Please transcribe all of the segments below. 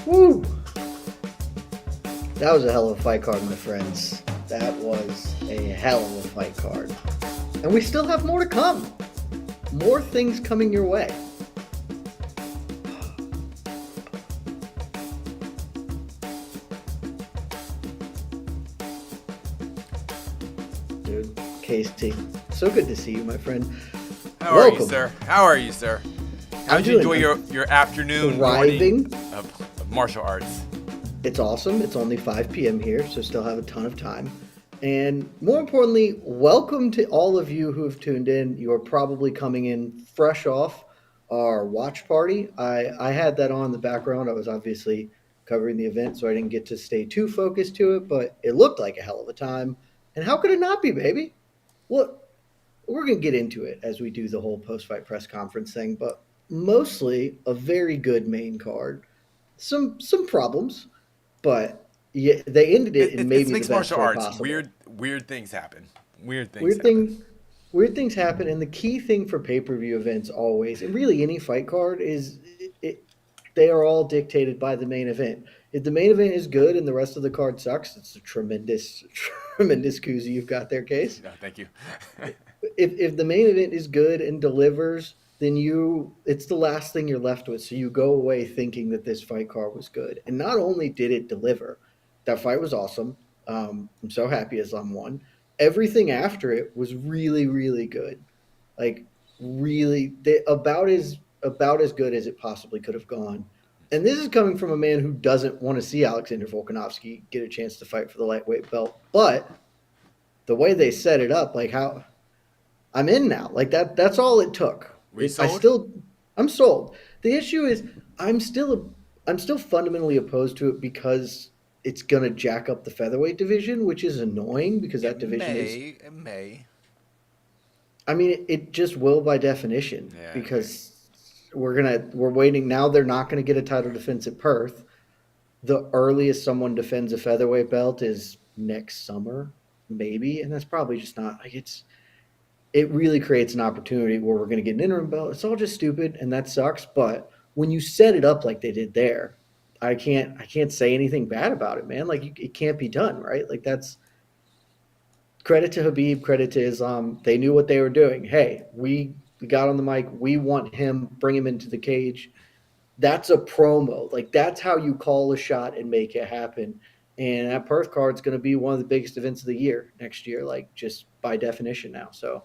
Woo! That was a hell of a fight card, my friends. That was a hell of a fight card. And we still have more to come. More things coming your way. Dude, Casey, so good to see you, my friend. How are you, sir? How are you, sir? How did you enjoy your afternoon morning of martial arts? It's awesome. It's only 5 p.m. here, so still have a ton of time. And more importantly, welcome to all of you who have tuned in. You are probably coming in fresh off our watch party. I had that on in the background. I was obviously covering the event, so I didn't get to stay too focused to it, but it looked like a hell of a time. And how could it not be, baby? Well, we're going to get into it as we do the whole post-fight press conference thing, but mostly a very good main card. Some problems, but yeah, they ended it in maybe the best way possible. Weird things happen. Weird things happen, and the key thing for pay-per-view events always, and really any fight card, is they are all dictated by the main event. If the main event is good and the rest of the card sucks, it's a tremendous koozie you've got there, Case. No, thank you. if the main event is good and delivers, then it's the last thing you're left with. So you go away thinking that this fight card was good. And not only did it deliver, that fight was awesome. I'm so happy Islam won. Everything after it was really, really good. Like really about as good as it possibly could have gone. And this is coming from a man who doesn't want to see Alexander Volkanovski get a chance to fight for the lightweight belt. But the way they set it up, like how I'm in now. Like that's all it took. I'm sold. The issue is I'm still fundamentally opposed to it because it's gonna jack up the featherweight division, which is annoying because that division It may. I mean, it just will by definition because we're waiting now. They're not gonna get a title defense at Perth. The earliest someone defends a featherweight belt is next summer, maybe, and that's probably just not like it really creates an opportunity where we're going to get an interim belt. It's all just stupid, and that sucks. But when you set it up like they did there, I can't say anything bad about it, man. Like it can't be done, right? Like that's credit to Khabib, credit to Islam. They knew what they were doing. Hey, we got on the mic. We want him. Bring him into the cage. That's a promo. Like that's how you call a shot and make it happen. And that Perth card is going to be one of the biggest events of the year next year, like just by definition now. So.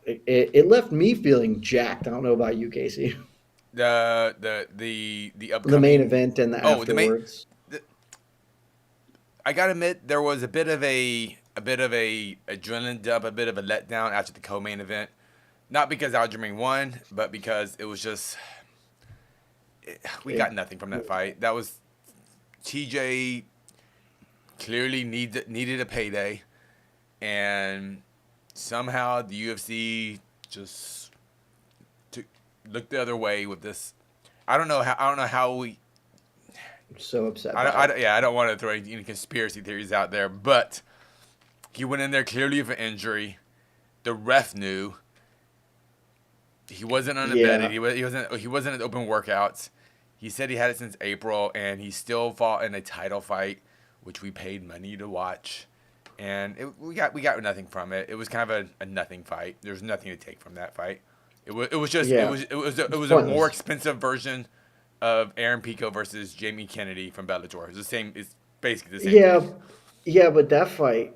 It left me feeling jacked. I don't know about you, Casey. The upcoming the main event and the afterwards. I gotta admit, there was a bit of a adrenaline dump, a bit of a letdown after the co-main event. Not because Aljamain won, but because it was just we got nothing from that fight. That was TJ clearly needed a payday, and somehow the UFC just looked the other way with this. I don't know how we. I'm so upset. I don't want to throw any conspiracy theories out there, but he went in there clearly with an injury. The ref knew. He wasn't unabetted. Yeah. He wasn't at open workouts. He said he had it since April, and he still fought in a title fight, which we paid money to watch. And we got nothing from it. It was kind of a nothing fight. There's nothing to take from that fight. It was a more expensive version of Aaron Pico versus Jamie Kennedy from Bellator. It's basically the same. Thing. Yeah, but that fight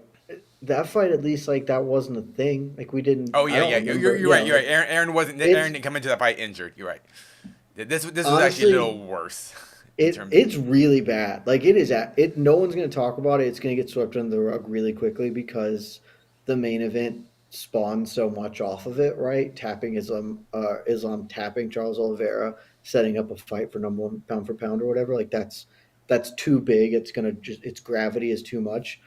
at least like that wasn't a thing. Like we didn't. Oh yeah. You're right. Aaron didn't come into that fight injured. You're right. This was honestly, actually a little worse. It's really bad. Like it is. No one's going to talk about it. It's going to get swept under the rug really quickly because the main event spawned so much off of it. Right, tapping Islam tapping Charles Oliveira, setting up a fight for number one pound for pound or whatever. Like that's too big. It's its gravity is too much.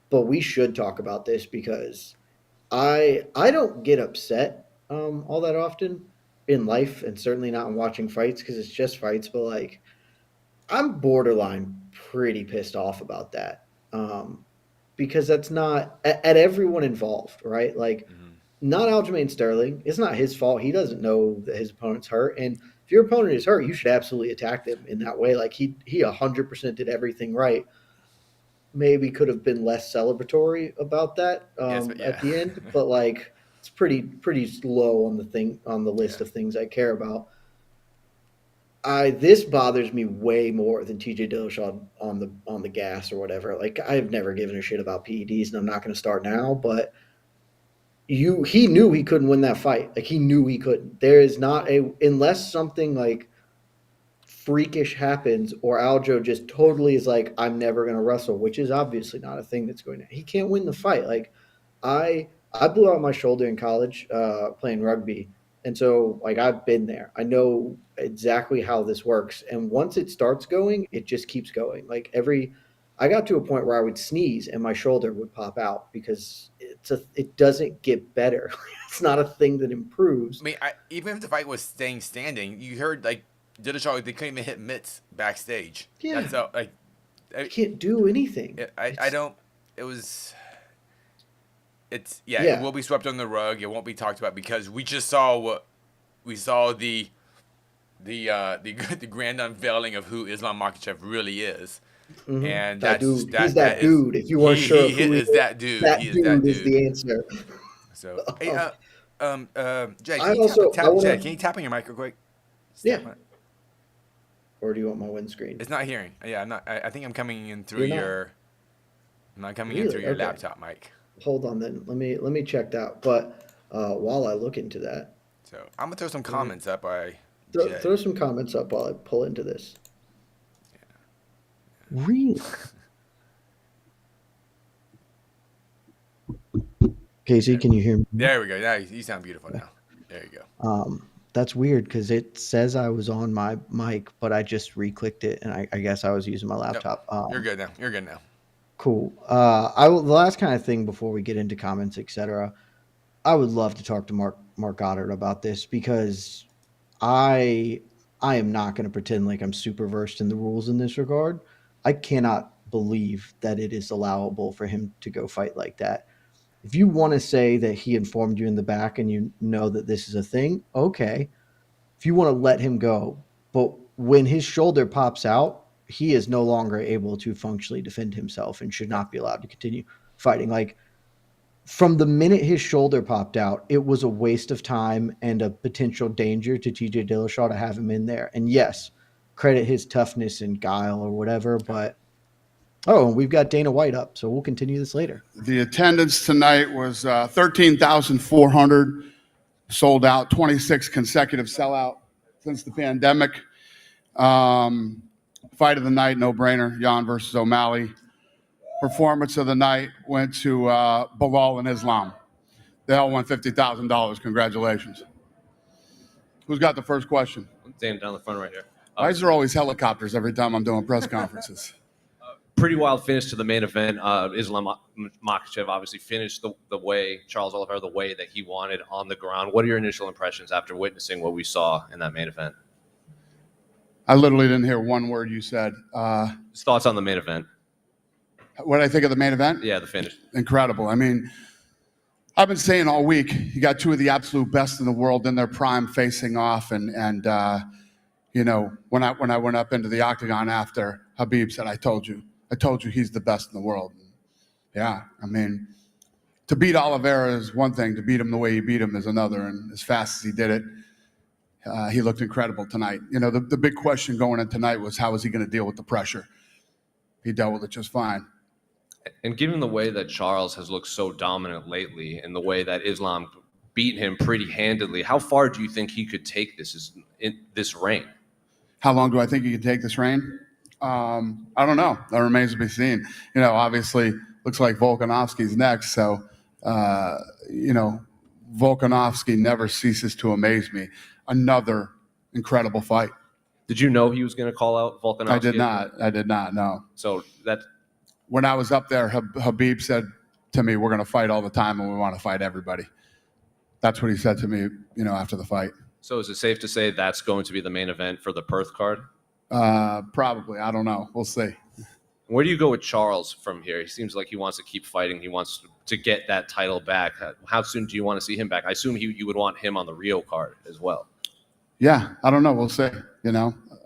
But we should talk about this because I don't get upset all that often in life, and certainly not in watching fights because it's just fights. But like. I'm borderline pretty pissed off about that because that's not at everyone involved, right? Like, not Aljamain Sterling. It's not his fault. He doesn't know that his opponent's hurt. And if your opponent is hurt, you should absolutely attack them in that way. Like he 100% did everything right. Maybe could have been less celebratory about that at the end, but like it's pretty low on the list of things I care about. This bothers me way more than TJ Dillashaw on the gas or whatever. Like I've never given a shit about PEDs, and I'm not going to start now. But he knew he couldn't win that fight. Like he knew he couldn't. There is not unless something like freakish happens or Aljo just totally is like, I'm never going to wrestle, which is obviously not a thing that's going to. He can't win the fight. Like I blew out my shoulder in college playing rugby. And so, like, I've been there. I know exactly how this works. And once it starts going, it just keeps going. Like I got to a point where I would sneeze and my shoulder would pop out because it doesn't get better. It's not a thing that improves. I mean, even if the fight was staying standing, you heard like Dillashaw, they couldn't even hit mitts backstage. Yeah, that's how, like, you can't do anything. I don't. It was. It will be swept under the rug. It won't be talked about because we just saw the grand unveiling of who Islam Makhachev really is, Mm-hmm. and he's that dude. If you weren't sure, he is that dude. That dude is the answer. So, hey, Jay, can you tap on your mic real quick? Or do you want my windscreen? It's not hearing. Yeah, I'm not. I think I'm coming in through your. I'm not coming in through your laptop mic. Hold on then. Let me check that. But while I look into that, so I'm gonna throw some comments up. Throw some comments up while I pull into this. Yeah. Really? Casey, can you hear me? There we go. Yeah, you sound beautiful now. There you go. That's weird because it says I was on my mic, but I just re-clicked it, and I guess I was using my laptop. Nope. You're good now. Cool. The last kind of thing before we get into comments, etc. I would love to talk to Mark Goddard about this because I am not going to pretend like I'm super versed in the rules in this regard. I cannot believe that it is allowable for him to go fight like that. If you want to say that he informed you in the back and you know that this is a thing, okay. If you want to let him go, but when his shoulder pops out, he is no longer able to functionally defend himself and should not be allowed to continue fighting. Like from the minute his shoulder popped out, it was a waste of time and a potential danger to TJ Dillashaw to have him in there. And yes, credit his toughness and guile or whatever, but and we've got Dana White up, so we'll continue this later. The attendance tonight was 13,400, sold out, 26 consecutive sellout since the pandemic. Fight of the night, no-brainer, Jan versus O'Malley. Performance of the night went to Bilal and Islam. They all won $50,000. Congratulations. Who's got the first question? I'm standing down the front right here. Why is there always helicopters every time I'm doing press conferences? Pretty wild finish to the main event. Islam Makhachev obviously finished the way, Charles Oliveira, the way that he wanted on the ground. What are your initial impressions after witnessing what we saw in that main event? I literally didn't hear one word you said. His thoughts on the main event. What did I think of the main event? Yeah, the finish. Incredible. I mean, I've been saying all week, you got two of the absolute best in the world in their prime facing off. And you know, when I went up into the octagon after, Habib said, I told you he's the best in the world. Yeah, I mean, to beat Oliveira is one thing. To beat him the way he beat him is another. And as fast as he did it, he looked incredible tonight. You know, the big question going in tonight was how was he going to deal with the pressure? He dealt with it just fine. And given the way that Charles has looked so dominant lately and the way that Islam beat him pretty handedly, how far do you think he could take this reign? How long do I think he could take this reign? I don't know. That remains to be seen. You know, obviously, looks like Volkanovski's next. So, you know, Volkanovski never ceases to amaze me. Another incredible fight. Did you know he was going to call out Volkanovski? I did not know. So that when I was up there, Habib said to me, we're going to fight all the time and we want to fight everybody. That's what he said to me, you know, after the fight. So is it safe to say that's going to be the main event for the Perth card? Probably. I don't know. We'll see. Where do you go with Charles from here? He seems like he wants to keep fighting. He wants to get that title back. How soon do you want to see him back? I assume you would want him on the Rio card as well. Yeah, I don't know. We'll see.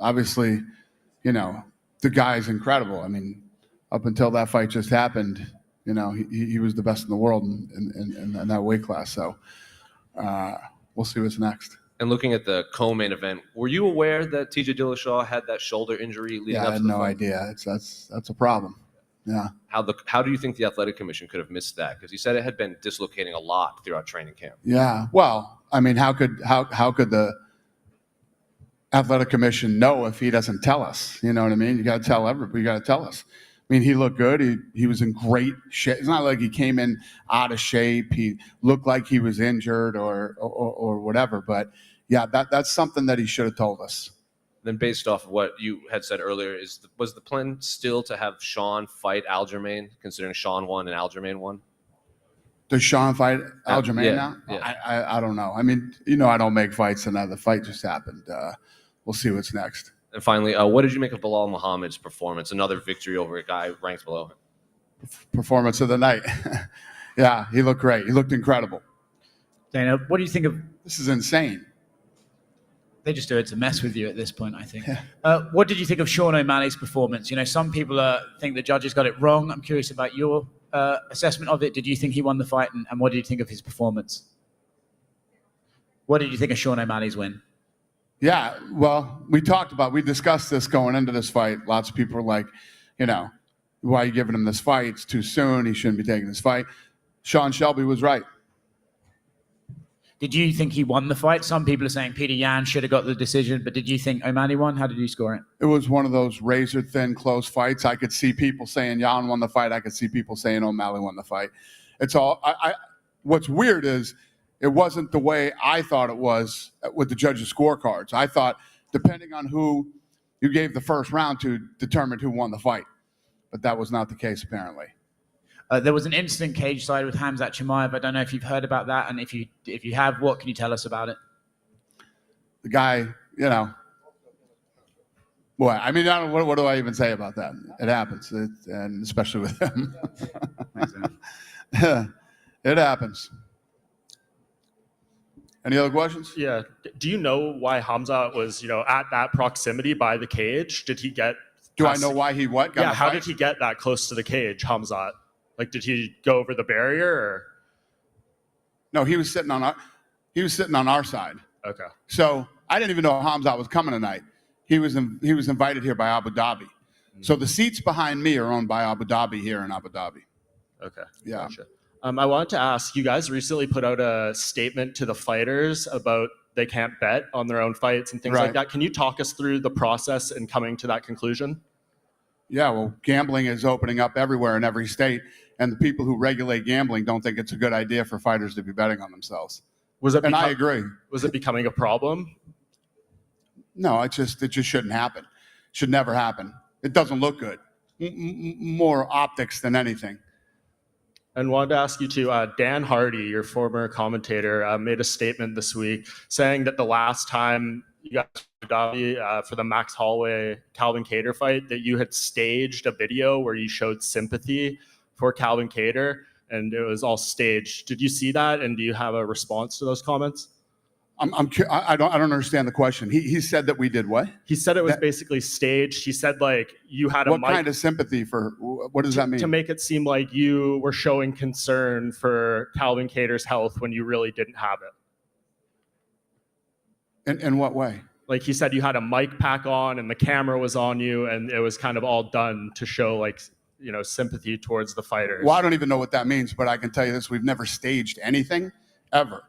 Obviously, the guy's incredible. I mean, up until that fight just happened, he was the best in the world in that weight class. So we'll see what's next. And looking at the co-main event, were you aware that TJ Dillashaw had that shoulder injury leading up to the fight? I had no idea. That's a problem. Yeah. How do you think the athletic commission could have missed that? Because he said it had been dislocating a lot throughout training camp. Yeah. Well, I mean, how could the athletic commission know if he doesn't tell us? You know what I mean? You got to tell everybody. You got to tell us. I mean, he looked good. He was in great shape. It's not like he came in out of shape. He looked like he was injured or whatever. But yeah, that's something that he should have told us. Then, based off of what you had said earlier, was the plan still to have Sean fight Aljamain, considering Sean won and Aljamain won? Does Sean fight Aljamain now? Yeah. I don't know. I mean, I don't make fights, and the fight just happened. We'll see what's next. And finally, what did you make of Bilal Muhammad's performance? Another victory over a guy ranked below him. Performance of the night. Yeah, he looked great. He looked incredible. Dana, what do you think of? This is insane. They just do it to mess with you at this point, I think. What did you think of Sean O'Malley's performance? Some people think the judges got it wrong. I'm curious about your assessment of it. Did you think he won the fight, and what did you think of his performance? What did you think of Sean O'Malley's win? Yeah, well, we discussed this going into this fight. Lots of people were like, why are you giving him this fight? It's too soon. He shouldn't be taking this fight. Sean Shelby was right. Did you think he won the fight? Some people are saying Peter Yan should have got the decision, but did you think O'Malley won? How did you score it? It was one of those razor-thin, close fights. I could see people saying Yan won the fight. I could see people saying O'Malley won the fight. It's all. What's weird is it wasn't the way I thought it was with the judges' scorecards. I thought, depending on who you gave the first round to, determined who won the fight. But that was not the case, apparently. There was an incident cage side with Khamzat Chimaev. I don't know if you've heard about that, and if you have, what can you tell us about it? The guy, boy, I mean, what do I even say about that? It happens, and especially with him. It happens. Any other questions? Yeah. Do you know why Khamzat was, at that proximity by the cage? Did he get? Do I know why he what? Yeah. How did he get that close to the cage, Khamzat? Like, did he go over the barrier? Or? No, he was sitting on our side. Okay. So I didn't even know Khamzat was coming tonight. He was invited here by Abu Dhabi. Mm-hmm. So the seats behind me are owned by Abu Dhabi here in Abu Dhabi. Okay. Yeah. Gotcha. I wanted to ask, you guys recently put out a statement to the fighters about they can't bet on their own fights and things like that. Can you talk us through the process in coming to that conclusion? Yeah, well, gambling is opening up everywhere in every state, and the people who regulate gambling don't think it's a good idea for fighters to be betting on themselves. I agree. Was it becoming a problem? No, it just shouldn't happen. Should never happen. It doesn't look good. More optics than anything. And wanted to ask you too, Dan Hardy, your former commentator, made a statement this week saying that the last time you got to Abu Dhabi for the Max Holloway Calvin Kattar fight, that you had staged a video where you showed sympathy for Calvin Kattar, and it was all staged. Did you see that, and do you have a response to those comments? I don't understand the question. He said that we did what? He said it was basically staged. He said like you had what kind of sympathy for? What does that mean? To make it seem like you were showing concern for Calvin Kattar's health when you really didn't have it. In what way? Like he said, you had a mic pack on and the camera was on you, and it was kind of all done to show like sympathy towards the fighters. Well, I don't even know what that means, but I can tell you this: we've never staged anything ever.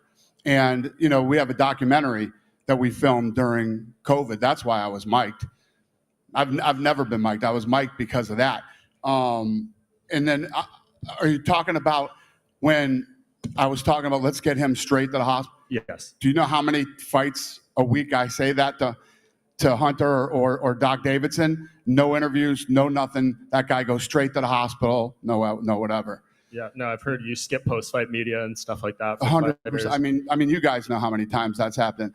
And, we have a documentary that we filmed during COVID. That's why I was mic'd. I've never been mic'd. I was mic'd because of that. And then are you talking about when I was talking about let's get him straight to the hospital? Yes. Do you know how many fights a week I say that to Hunter or Doc Davidson? No interviews, no nothing. That guy goes straight to the hospital. No whatever. Yeah, no, I've heard you skip post-fight media and stuff like that. 100%. I mean, you guys know how many times that's happened.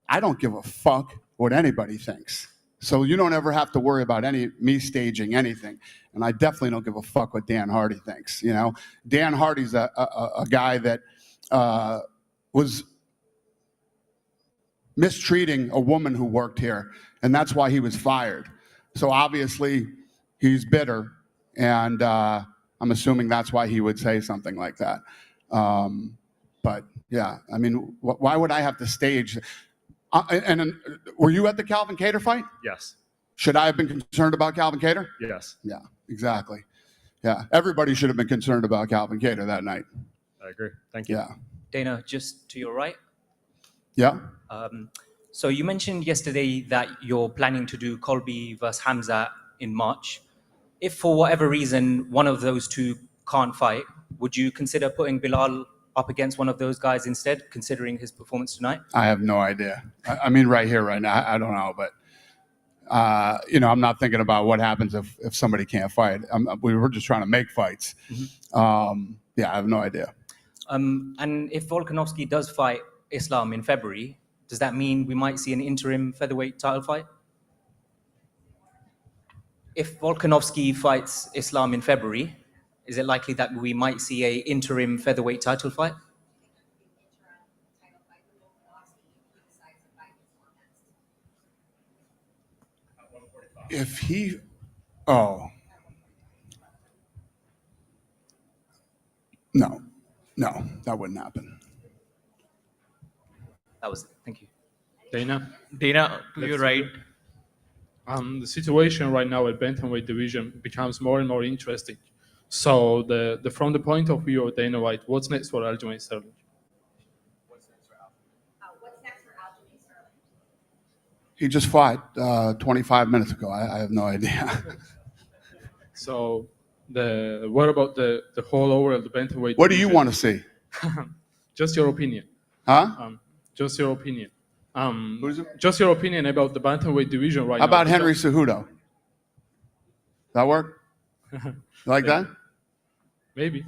I don't give a fuck what anybody thinks. So you don't ever have to worry about me staging anything. And I definitely don't give a fuck what Dan Hardy thinks. Dan Hardy's a guy that was mistreating a woman who worked here, and that's why he was fired. So obviously, he's bitter, and I'm assuming that's why he would say something like that. But yeah, I mean, why would I have to stage? And were you at the Calvin Kattar fight? Yes. Should I have been concerned about Calvin Kattar? Yes. Yeah, exactly. Yeah, everybody should have been concerned about Calvin Kattar that night. I agree. Thank you. Yeah. Dana, just to your right. Yeah. So you mentioned yesterday that you're planning to do Colby versus Hamza in March. If for whatever reason one of those two can't fight, would you consider putting Bilal up against one of those guys instead, considering his performance tonight? I have no idea. I mean, right here, right now, I don't know, but I'm not thinking about what happens if somebody can't fight. We were just trying to make fights. Yeah, I have no idea. And if Volkanovski does fight Islam in February, does that mean we might see an interim featherweight title fight? If Volkanovski fights Islam in February, is it likely that we might see an interim featherweight title fight? If he, no, that wouldn't happen. That was it. Thank you. Dana? Dana, to your right. The situation right now at bantamweight division becomes more and more interesting. So, from the point of view of Dana White, what's next for Aljamain Sterling? What's next for Aljamain Sterling? He just fought 25 minutes ago. I have no idea. So, what about the whole overall the bantamweight? What do you want to see? Just your opinion. Huh? Just your opinion. Just your opinion about the bantamweight division right How now. about Henry Cejudo? That work? You like that? Maybe.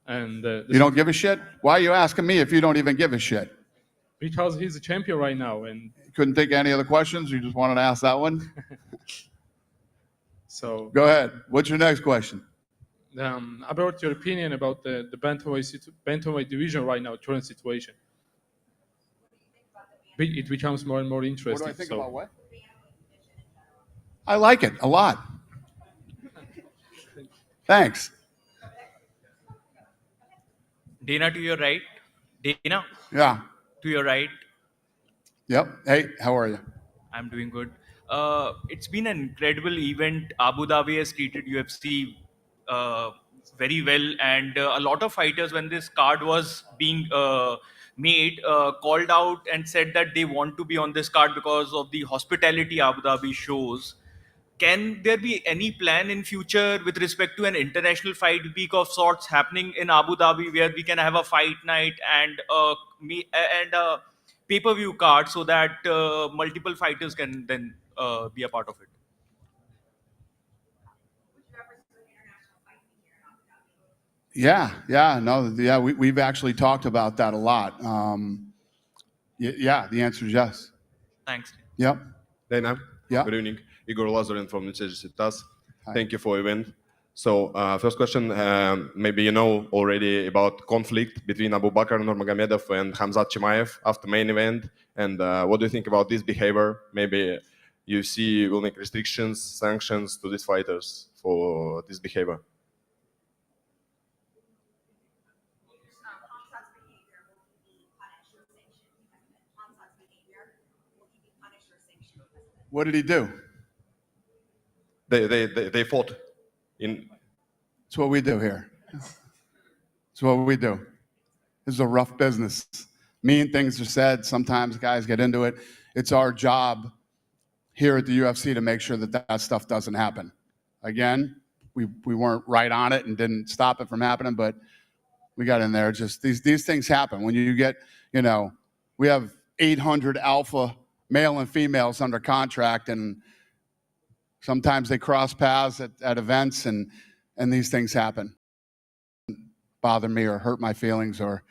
And you don't give a shit? Why are you asking me if you don't even give a shit? Because he's a champion right now, and You couldn't think of any other questions? You just wanted to ask that one? so Go ahead. What's your next question? about your opinion about the bantamweight division right now, current situation. It becomes more and more interesting. What do I think so, about what? I like it a lot. Thanks. Dana, to your right. Dana, Yeah. to your right. Yep. Hey, how are you? I'm doing good. It's been an incredible event. Abu Dhabi has treated UFC very well, and a lot of fighters, when this card was being made, called out and said that they want to be on this card because of the hospitality Abu Dhabi shows. Can there be any plan in future with respect to an international fight week of sorts happening in Abu Dhabi, where we can have a fight night and a pay-per-view card so that multiple fighters can then be a part of it? We've actually talked about that a lot. The answer is yes. Thanks. Yep. Dana, Yeah. good evening. Igor Lazarin from Necessitas. Hi. Thank you for the event. So, first question, maybe you know already about conflict between Abu Bakr Nurmagomedov and Khamzat Chimaev after main event. And what do you think about this behavior? Maybe UFC will make restrictions, sanctions to these fighters for this behavior. What did he do? They fought in. It's what we do here. It's what we do. This is a rough business. Mean things are said. Sometimes guys get into it. It's our job here at the UFC to make sure that that stuff doesn't happen. Again, we weren't right on it and didn't stop it from happening, but we got in there. Just these things happen. When you get, we have 800 alpha male and females under contract, and sometimes they cross paths at events, and these things happen. Bother me or hurt my feelings or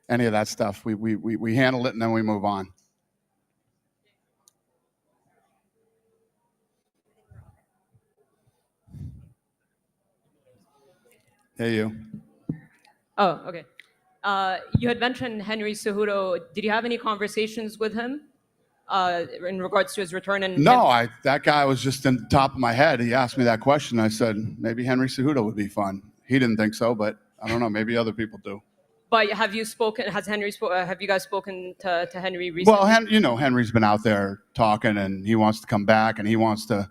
any of that stuff. We handle it and then we move on. Hey, you. Oh, okay. You had mentioned Henry Cejudo. Did you have any conversations with him? in regards to his return? And No, that guy was just in the top of my head. He asked me that question. I said, maybe Henry Cejudo would be fun. He didn't think so, but I don't know. Maybe other people do. But have you spoken? Have you guys spoken to Henry recently? Well, Henry's been out there talking, and he wants to come back, and he wants to,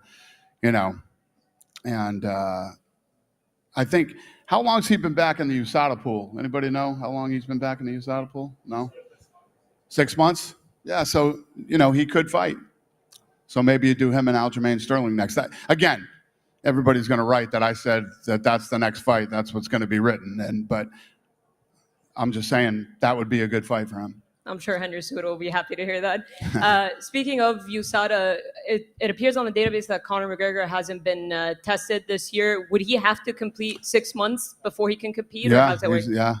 and I think, how long's he been back in the USADA pool? Anybody know how long he's been back in the USADA pool? No? 6 months? Yeah, so, he could fight. So maybe you do him and Aljamain Sterling next. Again, everybody's going to write that I said that that's the next fight. That's what's going to be written. But I'm just saying that would be a good fight for him. I'm sure Henry Cejudo will be happy to hear that. Speaking of USADA, it appears on the database that Conor McGregor hasn't been tested this year. Would he have to complete 6 months before he can compete? Yeah, or how's that work? yeah.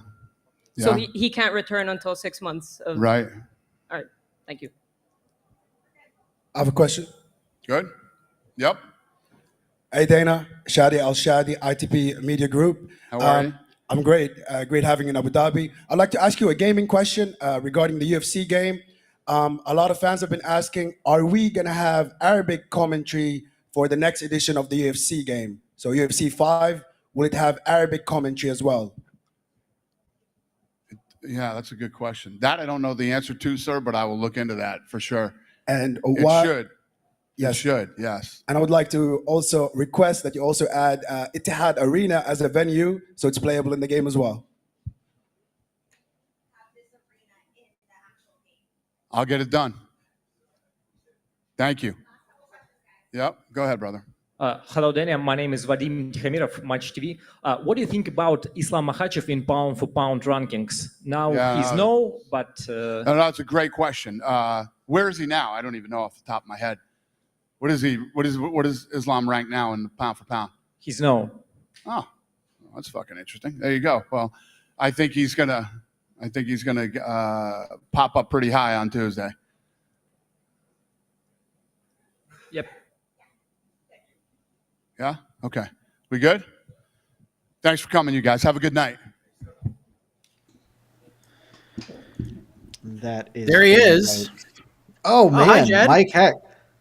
So he can't return until 6 months. Right. All right. Thank you. I have a question. Good. Yep. Hey, Dana. Shadi Al-Shadi, ITP Media Group. How are you? I'm great. Great having you in Abu Dhabi. I'd like to ask you a gaming question regarding the UFC game. A lot of fans have been asking, are we going to have Arabic commentary for the next edition of the UFC game? So UFC 5, will it have Arabic commentary as well? Yeah, that's a good question. That I don't know the answer to, sir, but I will look into that for sure. And it should. Yes. It should, yes. And I would like to also request that you also add Etihad Arena as a venue so it's playable in the game as well. I'll get it done. Thank you. Yep, go ahead, brother. Hello, Daniel. My name is Vadim Tikhamirov from Match TV. What do you think about Islam Makhachev in pound-for-pound rankings? Now he's no, but... No, that's a great question. Where is he now? I don't even know off the top of my head. What is he? What is Islam ranked now in pound for pound? He's no. Oh, that's fucking interesting. There you go. Well, I think he's gonna pop up pretty high on Tuesday. Yep. Yeah. Okay. We good? Thanks for coming, you guys. Have a good night. That is. There he is. Oh man, hi, Jed. Mike Heck.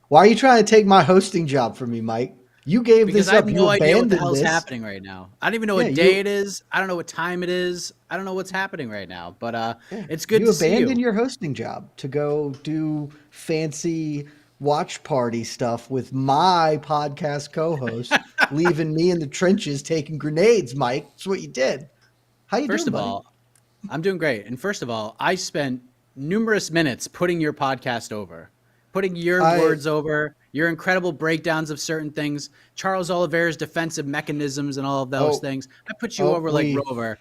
Why are you trying to take my hosting job from me, Mike? You gave Because this I up. have You no idea what the abandoned hell's this. happening right now. I don't even know what day it is. I don't know what time it is. I don't know what's happening right now. But it's good to see you. You abandoned your hosting job to go do fancy watch party stuff with my podcast co-host, leaving me in the trenches taking grenades, Mike. That's what you did. How you First doing, of all, I'm doing great. And first of all, I spent numerous minutes putting your podcast over, putting your words over, your incredible breakdowns of certain things, Charles Oliveira's defensive mechanisms and all of those things. I put you over like Rover.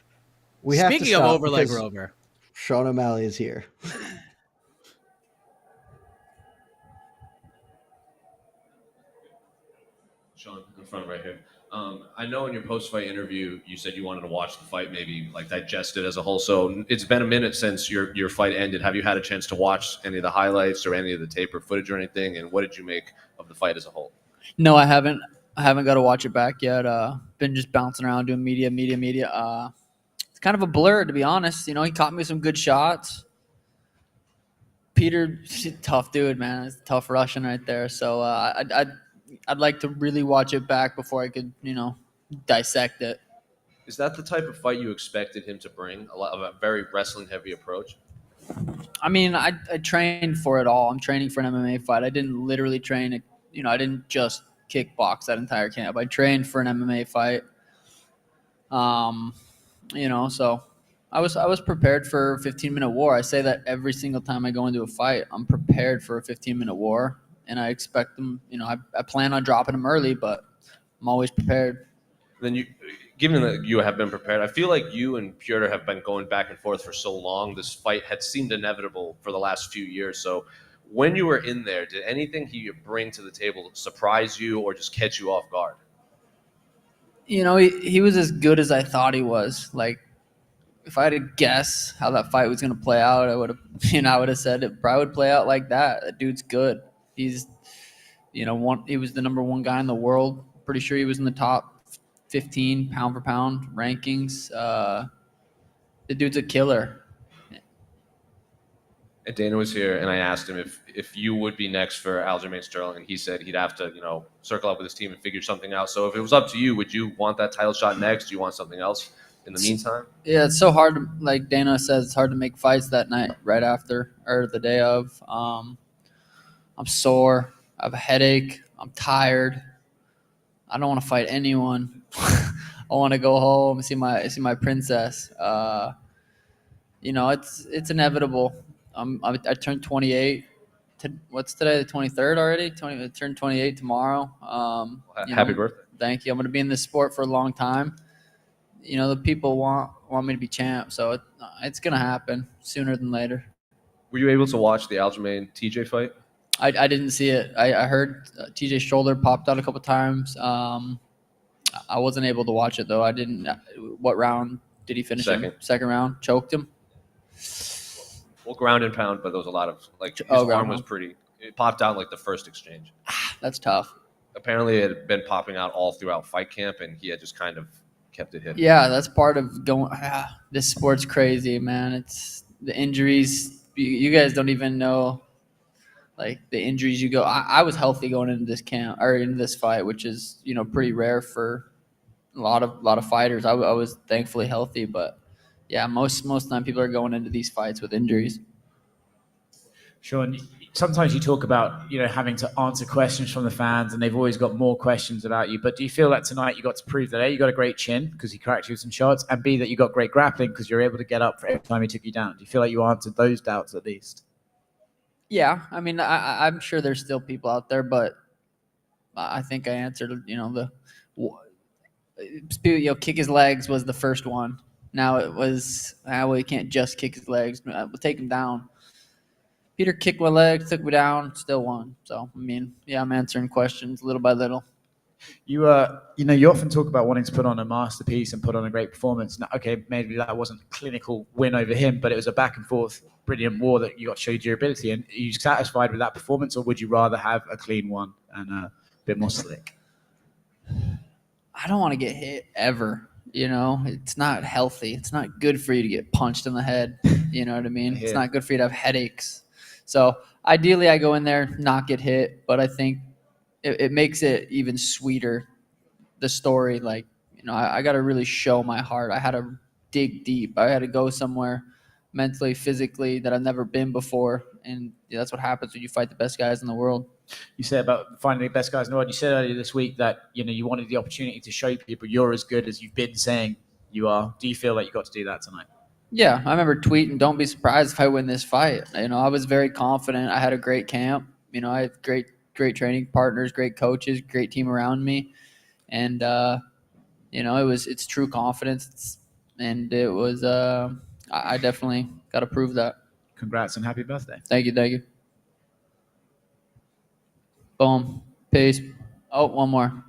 We have Speaking to stop of over like because Rover, Sean O'Malley is here. Sean, in front right here. I know in your post-fight interview, you said you wanted to watch the fight, maybe like digest it as a whole. So it's been a minute since your fight ended. Have you had a chance to watch any of the highlights or any of the tape or footage or anything? And what did you make of the fight as a whole? No, I haven't. I haven't got to watch it back yet. Been just bouncing around doing media. It's kind of a blur, to be honest. You know, he caught me some good shots. Peter, tough dude, man. It's a tough Russian right there. So I'd like to really watch it back before I could, dissect it. Is that the type of fight you expected him to bring? A very wrestling-heavy approach? I mean, I trained for it all. I'm training for an MMA fight. I didn't literally train. I didn't just kickbox that entire camp. I trained for an MMA fight. So I was prepared for a 15-minute war. I say that every single time I go into a fight. I'm prepared for a 15-minute war. And I expect them, I plan on dropping them early, but I'm always prepared. Then given that you have been prepared, I feel like you and Pyotr have been going back and forth for so long. This fight had seemed inevitable for the last few years. So when you were in there, did anything he bring to the table surprise you or just catch you off guard? He was as good as I thought he was. Like, if I had to guess how that fight was going to play out, I would have said it probably would play out like that. That dude's good. He's, he was the number one guy in the world. Pretty sure he was in the top 15 pound for pound rankings. The dude's a killer. And Dana was here, and I asked him if you would be next for Aljamain Sterling, and he said he'd have to, circle up with his team and figure something out. So if it was up to you, would you want that title shot next? Do you want something else in the meantime? Yeah, it's so hard. Like Dana says, it's hard to make fights that night, right after or the day of. I'm sore. I have a headache. I'm tired. I don't want to fight anyone. I want to go home and see my princess. It's inevitable. I turned 28. What's today? The 23rd already. I turned 28 tomorrow. Happy birthday! Thank you. I'm going to be in this sport for a long time. The people want me to be champ, so it's going to happen sooner than later. Were you able to watch the Aljamain TJ fight? I didn't see it. I heard TJ's shoulder popped out a couple times. I wasn't able to watch it though. I didn't. What round did he finish? Second. Him? Second round, choked him. Well, ground and pound, but there was a lot of his arm was pretty. It popped out like the first exchange. That's tough. Apparently, it had been popping out all throughout fight camp, and he had just kind of kept it hidden. Yeah, that's part of going. This sport's crazy, man. It's the injuries. You guys don't even know, like the injuries you go. I was healthy going into this camp or into this fight, which is pretty rare for a lot of fighters. I was thankfully healthy, but yeah, most time people are going into these fights with injuries. Sean, sometimes you talk about having to answer questions from the fans, and they've always got more questions about you. But do you feel that tonight you got to prove that A, you got a great chin because he cracked you with some shots, and B, that you got great grappling because you're able to get up for every time he took you down? Do you feel like you answered those doubts at least? Yeah, I mean, I'm sure there's still people out there, but I think I answered. Kick his legs was the first one. Now it was, well, you can't just kick his legs. We'll take him down. Peter kicked my legs, took me down, still won. So, I mean, yeah, I'm answering questions little by little. You often talk about wanting to put on a masterpiece and put on a great performance. Now, okay, maybe that wasn't a clinical win over him, but it was a back and forth, brilliant war that you got to show your ability. And are you satisfied with that performance, or would you rather have a clean one and a bit more slick? I don't want to get hit ever. It's not healthy. It's not good for you to get punched in the head. You know what I mean? It's not good for you to have headaches. So ideally I go in there, not get hit, but I think it makes it even sweeter, the story. Like, I got to really show my heart. I had to dig deep. I had to go somewhere mentally, physically that I've never been before. And that's what happens when you fight the best guys in the world. You said about finding the best guys in the world. You said earlier this week that you wanted the opportunity to show people you're as good as you've been saying you are. Do you feel like you got to do that tonight? Yeah, I remember tweeting, "Don't be surprised if I win this fight." I was very confident. I had a great camp. I had great training partners, great coaches, great team around me, and it's true confidence. And it was I definitely got to prove that. Congrats and happy birthday! Thank you. Boom. Peace. Oh, one more.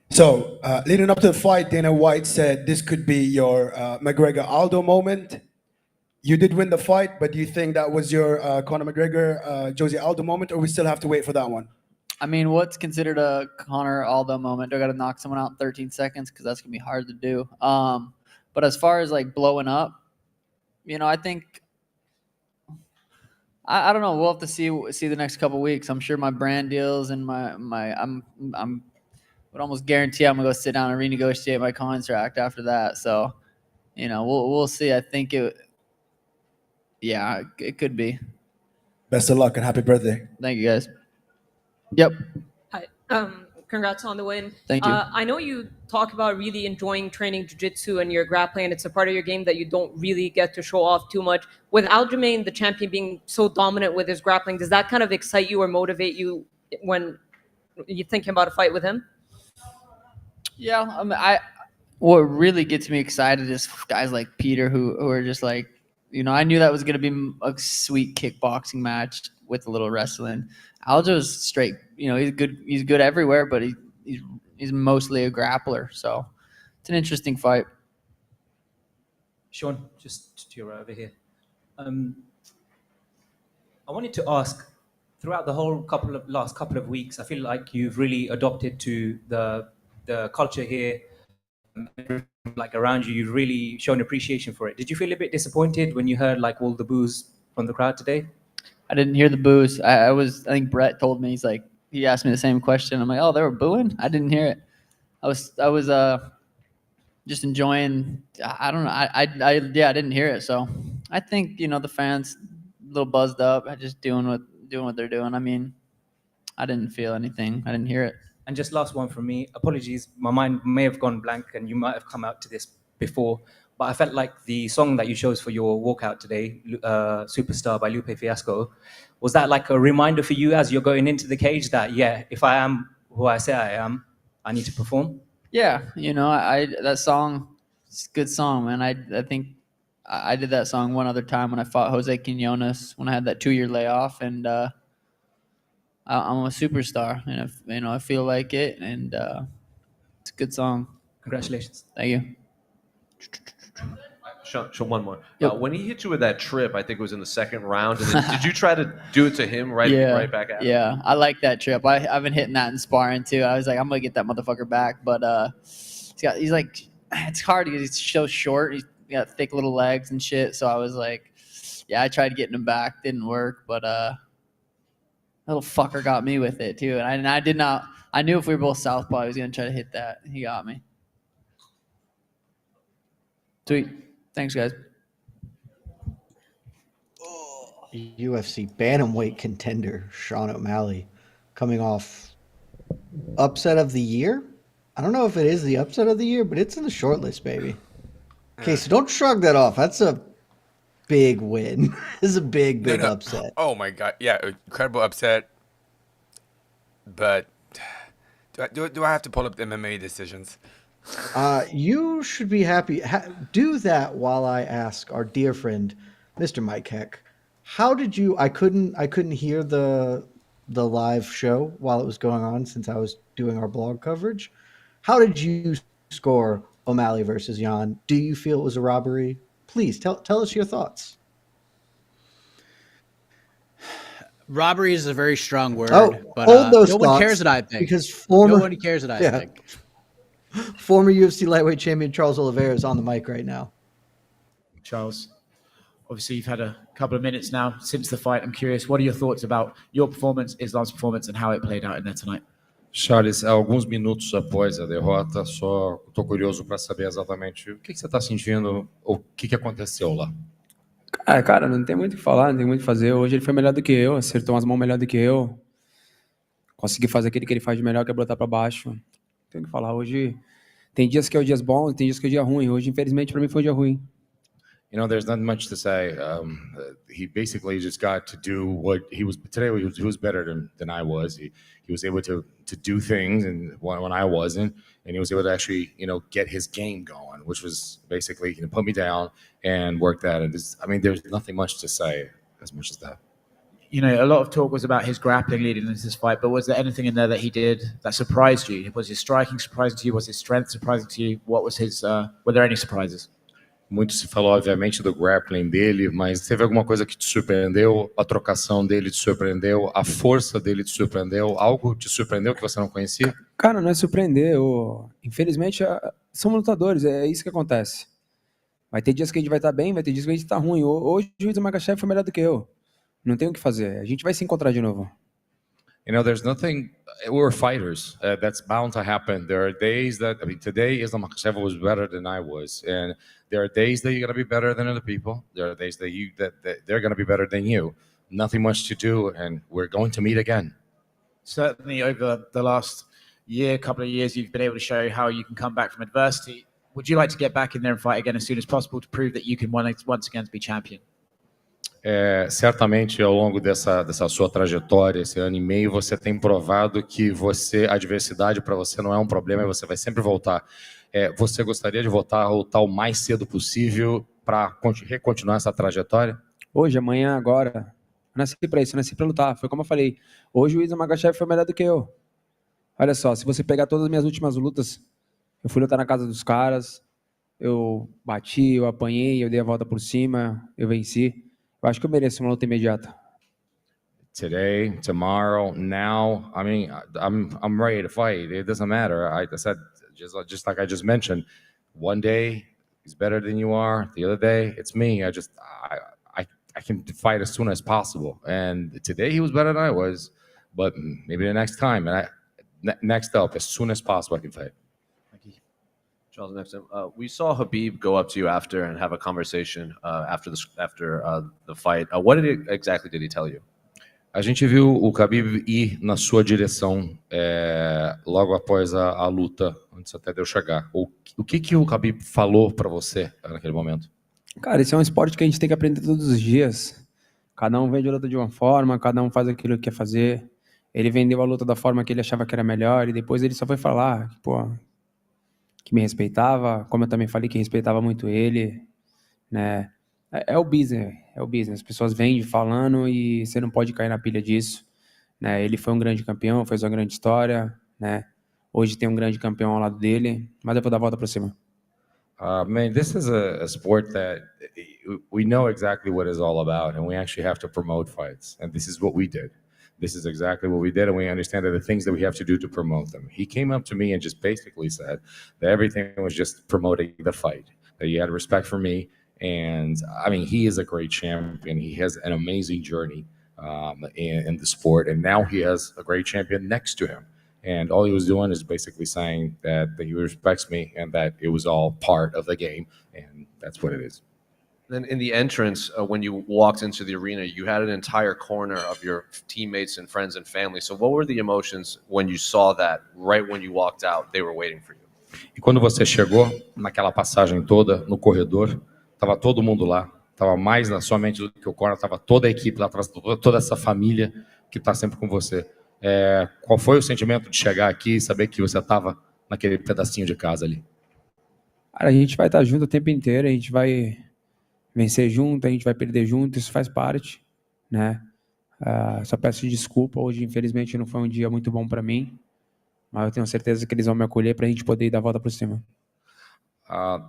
So leading up to the fight, Dana White said this could be your McGregor-Aldo moment. You did win the fight, but do you think that was your Conor McGregor, Jose Aldo moment, or we still have to wait for that one? I mean, what's considered a Conor Aldo moment? Do I got to knock someone out in 13 seconds? Because that's going to be hard to do. But as far as like blowing up, I think, I don't know. We'll have to see the next couple of weeks. I'm sure my brand deals and I would almost guarantee I'm gonna go sit down and renegotiate my contract after that. So, we'll see. I think it could be. Best of luck and happy birthday. Thank you, guys. Yep. Hi. Congrats on the win. Thank you. I know you talk about really enjoying training jiu-jitsu and your grappling, and it's a part of your game that you don't really get to show off too much. With Aljamain, the champion, being so dominant with his grappling, does that kind of excite you or motivate you when you're thinking about a fight with him? Yeah, I mean, what really gets me excited is guys like Peter who are just like, I knew that was going to be a sweet kickboxing match with a little wrestling. Aljo's straight, he's good everywhere, but he's mostly a grappler. So it's an interesting fight. Sean, just to your right over here. I wanted to ask, throughout the whole last couple of weeks, I feel like you've really adopted to the culture here. like around you, you've really shown appreciation for it. Did you feel a bit disappointed when you heard like all the boos from the crowd today? I didn't hear the boos. I think Brett told me, he asked me the same question. I'm like, oh, they were booing? I didn't hear it. I was just enjoying. I don't know. I didn't hear it. So I think the fans a little buzzed up, just doing what they're doing. I mean, I didn't feel anything. I didn't hear it. And just last one from me. Apologies, my mind may have gone blank, and you might have come out to this before, but I felt like the song that you chose for your walkout today, "Superstar" by Lupe Fiasco, was that like a reminder for you as you're going into the cage that if I am who I say I am, I need to perform? Yeah, that song, it's a good song, man. I think I did that song one other time when I fought Jose Quinones when I had that 2-year layoff, and I'm a superstar, and I feel like it, and it's a good song. Congratulations. Thank you. Show one more. Yep. When he hit you with that trip, I think it was in the second round. And then, did you try to do it to him right back at him? Yeah, I like that trip. I've been hitting that in sparring too. I was like, I'm gonna get that motherfucker back, but he's like, it's hard because he's so short. He's got thick little legs and shit. So I was like, I tried getting him back, didn't work, but little fucker got me with it too, and I did not. I knew if we were both southpaw, he was gonna try to hit that. He got me. Sweet. Thanks, guys. UFC bantamweight contender Sean O'Malley coming off upset of the year. I don't know if it is the upset of the year, but it's in the short list, baby. Okay, so don't shrug that off. That's a big win. This is a big upset. Oh my god, yeah, incredible upset. But do I have to pull up the MMA decisions? You should be happy. Do that while I ask our dear friend, Mr. Mike Heck. How did you? I couldn't hear the live show while it was going on since I was doing our blog coverage. How did you score O'Malley versus Jan? Do you feel it was a robbery? Please tell us your thoughts. Robbery is a very strong word, but hold those no one cares what I think. Because nobody cares what I think. Former UFC lightweight champion Charles Oliveira is on the mic right now. Charles, obviously you've had a couple of minutes now since the fight. I'm curious, what are your thoughts about your performance, Islam's performance, and how it played out in there tonight? Charles, alguns minutos após a derrota, só estou curioso para saber exatamente o que você está sentindo, o que aconteceu lá. Cara, não tem muito o que falar, não tem muito o que fazer. Hoje ele foi melhor do que eu, acertou umas mãos melhor do que eu. Consegui fazer aquilo que ele faz de melhor, que é botar para baixo. Não tem o que falar. Hoje tem dias que é o dias bom, tem dias que é o dia ruim. Hoje, infelizmente, para mim foi o dia ruim. You know, there's not much to say. He basically just got to do what he was today. He was better than I was. He was able to do things, and when I wasn't, and he was able to actually get his game going, which was basically put me down and work that. And there's nothing much to say as much as that. A lot of talk was about his grappling leading into this fight, but was there anything in there that he did that surprised you? Was his striking surprising to you? Was his strength surprising to you? What was his? Were there any surprises? Muito se falou, obviamente, do grappling dele, mas teve alguma coisa que te surpreendeu? A trocação dele te surpreendeu? A força dele te surpreendeu? Algo te surpreendeu que você não conhecia? Cara, não é surpreender. Infelizmente, somos lutadores, é isso que acontece. Vai ter dias que a gente vai estar bem, vai ter dias que a gente está ruim. Hoje o juiz do Makhachev foi melhor do que eu. Não tem o que fazer. A gente vai se encontrar de novo. There's nothing. We're fighters. That's bound to happen. There are days that today Islam Makhachev was better than I was, and there are days that you're gonna be better than other people. There are days that they're gonna be better than you. Nothing much to do, and we're going to meet again. Certainly, over the last couple of years, you've been able to show how you can come back from adversity. Would you like to get back in there and fight again as soon as possible to prove that you can once again be champion? Certamente, ao longo dessa sua trajetória, esse ano e meio, você tem provado que a adversidade para você não é um problema e você vai sempre voltar. Você gostaria de voltar o mais cedo possível para continuar essa trajetória? Hoje, amanhã, agora. Eu nasci para isso, eu nasci para lutar. Foi como eu falei. Hoje o Islam Makhachev foi melhor do que eu. Olha só, se você pegar todas as minhas últimas lutas, eu fui lutar na casa dos caras, eu bati, eu apanhei, eu dei a volta por cima, eu venci. Eu acho que eu mereço uma luta imediata. Today, tomorrow, now. I'm ready to fight. It doesn't matter. I said just like I just mentioned, One day he's better than you are. The other day it's me. I can fight as soon as possible. And today he was better than I was, but maybe the next time. And next up, as soon as possible, I can fight. Charles, next time. We saw Khabib go up to you after and have a conversation after the fight. Exactly did he tell you? A gente viu o Khabib ir na sua direção logo após a luta, antes até de eu chegar. O que o Khabib falou para você naquele momento? Cara, esse é um esporte que a gente tem que aprender todos os dias. Cada um vende a luta de uma forma, cada um faz aquilo que quer fazer. Ele vendeu a luta da forma que ele achava que era melhor e depois ele só foi falar, que me respeitava, como eu também falei que respeitava muito ele, né? É o business, As pessoas vêm falando e você não pode cair na pilha disso, né? Ele foi um grande campeão, fez uma grande história, né? Hoje tem um grande campeão ao lado dele, mas eu vou dar a volta por cima. Man, this is a sport that we know exactly what it's all about, and we actually have to promote fights. And this is what we did. This is exactly what we did, and we understand that the things that we have to do to promote them. He came up to me and just basically said that everything was just promoting the fight, that he had respect for me. And I mean, he is a great champion. He has an amazing journey in the sport, and now he has a great champion next to him. And all he was doing is basically saying that he respects me and that it was all part of the game, and that's what it is. Then in the entrance, when you walked into the arena, you had an entire corner of your teammates and friends and family. So what were the emotions when you saw that right when you walked out, they were waiting for you? E quando você chegou naquela passagem toda, no corredor, estava todo mundo lá. Estava mais na sua mente do que o corner, estava toda a equipe lá, toda essa família que está sempre com você. Qual foi o sentimento de chegar aqui e saber que você estava naquele pedacinho de casa ali? Cara, a gente vai estar junto o tempo inteiro, a gente vai vencer junto, a gente vai perder junto, isso faz parte, né? Só peço desculpa, hoje infelizmente não foi um dia muito bom para mim, mas eu tenho certeza que eles vão me acolher para a gente poder dar a volta por cima.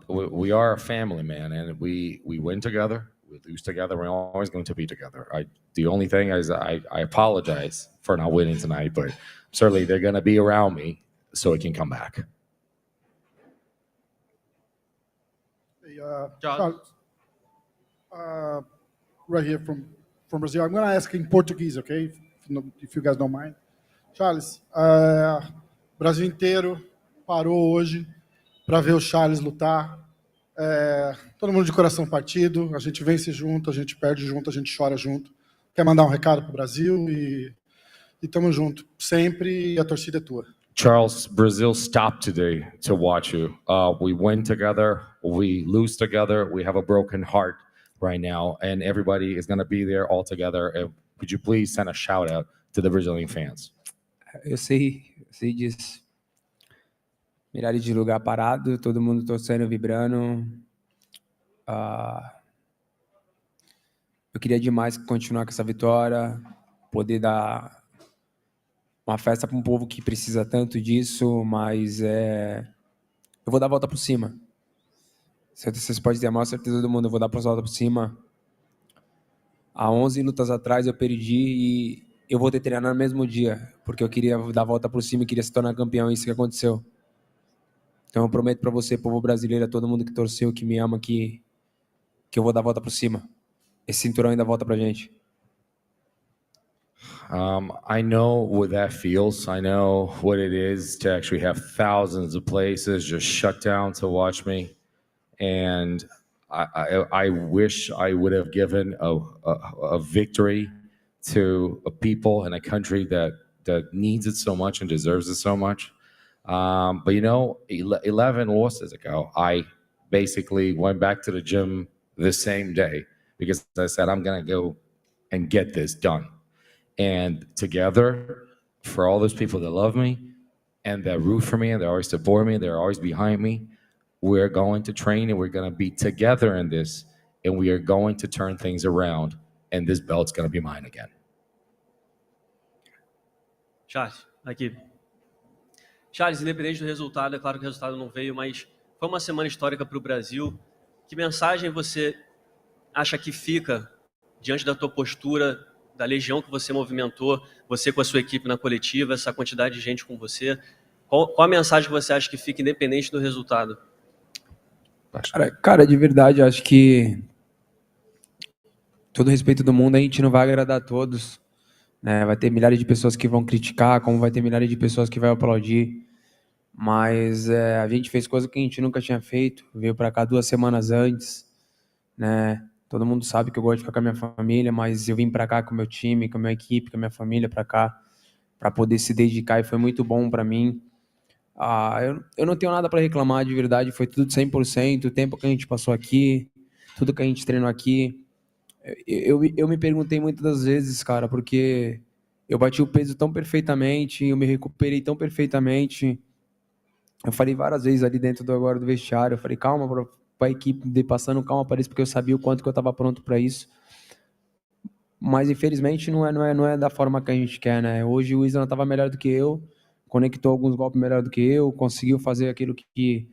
We are a family, man, and we win together. We lose together. We're always going to be together. The only thing is I apologize for not winning tonight, but certainly they're going to be around me so it can come back. Hey, Charles, right here from Brazil. I'm going to ask in Portuguese, okay? If you guys don't mind. Charles, Brasil inteiro parou hoje para ver o Charles lutar. Todo mundo de coração partido, a gente vence junto, a gente perde junto, a gente chora junto. Quer mandar um recado pro Brasil e tamo junto, sempre, e a torcida é tua. Charles, Brazil stopped today to watch you. We win together, we lose together, we have a broken heart right now, and everybody is going to be there all together. Could you please send a shout out to the Brazilian fans? Eu sei disso. Milhares de lugar parado, todo mundo torcendo, vibrando. Eu queria demais continuar com essa vitória, poder dar uma festa para um povo que precisa tanto disso, mas eu vou dar a volta por cima. Vocês podem ter a maior certeza do mundo, eu vou dar a volta por cima. Há 11 lutas atrás eu perdi e eu vou ter treinado no mesmo dia, porque eu queria dar a volta por cima e queria se tornar campeão, isso que aconteceu. Então eu prometo para você, povo brasileiro, a todo mundo que torceu, que me ama, que eu vou dar a volta por cima. Esse cinturão ainda volta pra gente. I know what that feels. I know what it is to actually have thousands of places just shut down to watch me. And I wish I would have given a victory to a people and a country that needs it so much and deserves it so much. But 11 losses ago, I basically went back to the gym the same day because I said, I'm going to go and get this done. And together, for all those people that love me and that root for me and they always support me, they're always behind me, we're going to train and we're going to be together in this and we are going to turn things around and this belt's going to be mine again. Charles, aqui. Charles, independente do resultado, é claro que o resultado não veio, mas foi uma semana histórica para o Brasil. Que mensagem você acha que fica diante da tua postura, da legião que você movimentou, você com a sua equipe na coletiva, essa quantidade de gente com você? Qual a mensagem que você acha que fica independente do resultado? Cara, de verdade, eu acho que todo respeito do mundo, a gente não vai agradar a todos, né? Vai ter milhares de pessoas que vão criticar, como vai ter milhares de pessoas que vão aplaudir. Mas a gente fez coisa que a gente nunca tinha feito. Veio para cá 2 semanas antes, né? Todo mundo sabe que eu gosto de ficar com a minha família, mas eu vim para cá com o meu time, com a minha equipe, com a minha família para cá, para poder se dedicar e foi muito bom para mim. Eu não tenho nada para reclamar, de verdade. Foi tudo 100%. O tempo que a gente passou aqui, tudo que a gente treinou aqui. Eu me perguntei muitas das vezes, cara, porque eu bati o peso tão perfeitamente, eu me recuperei tão perfeitamente. Eu falei várias vezes ali dentro do vestiário, eu falei, calma, para a equipe, passando calma para isso, porque eu sabia o quanto que eu estava pronto para isso. Mas infelizmente não é da forma que a gente quer, né? Hoje o Isla estava melhor do que eu, conectou alguns golpes melhor do que eu, conseguiu fazer aquilo que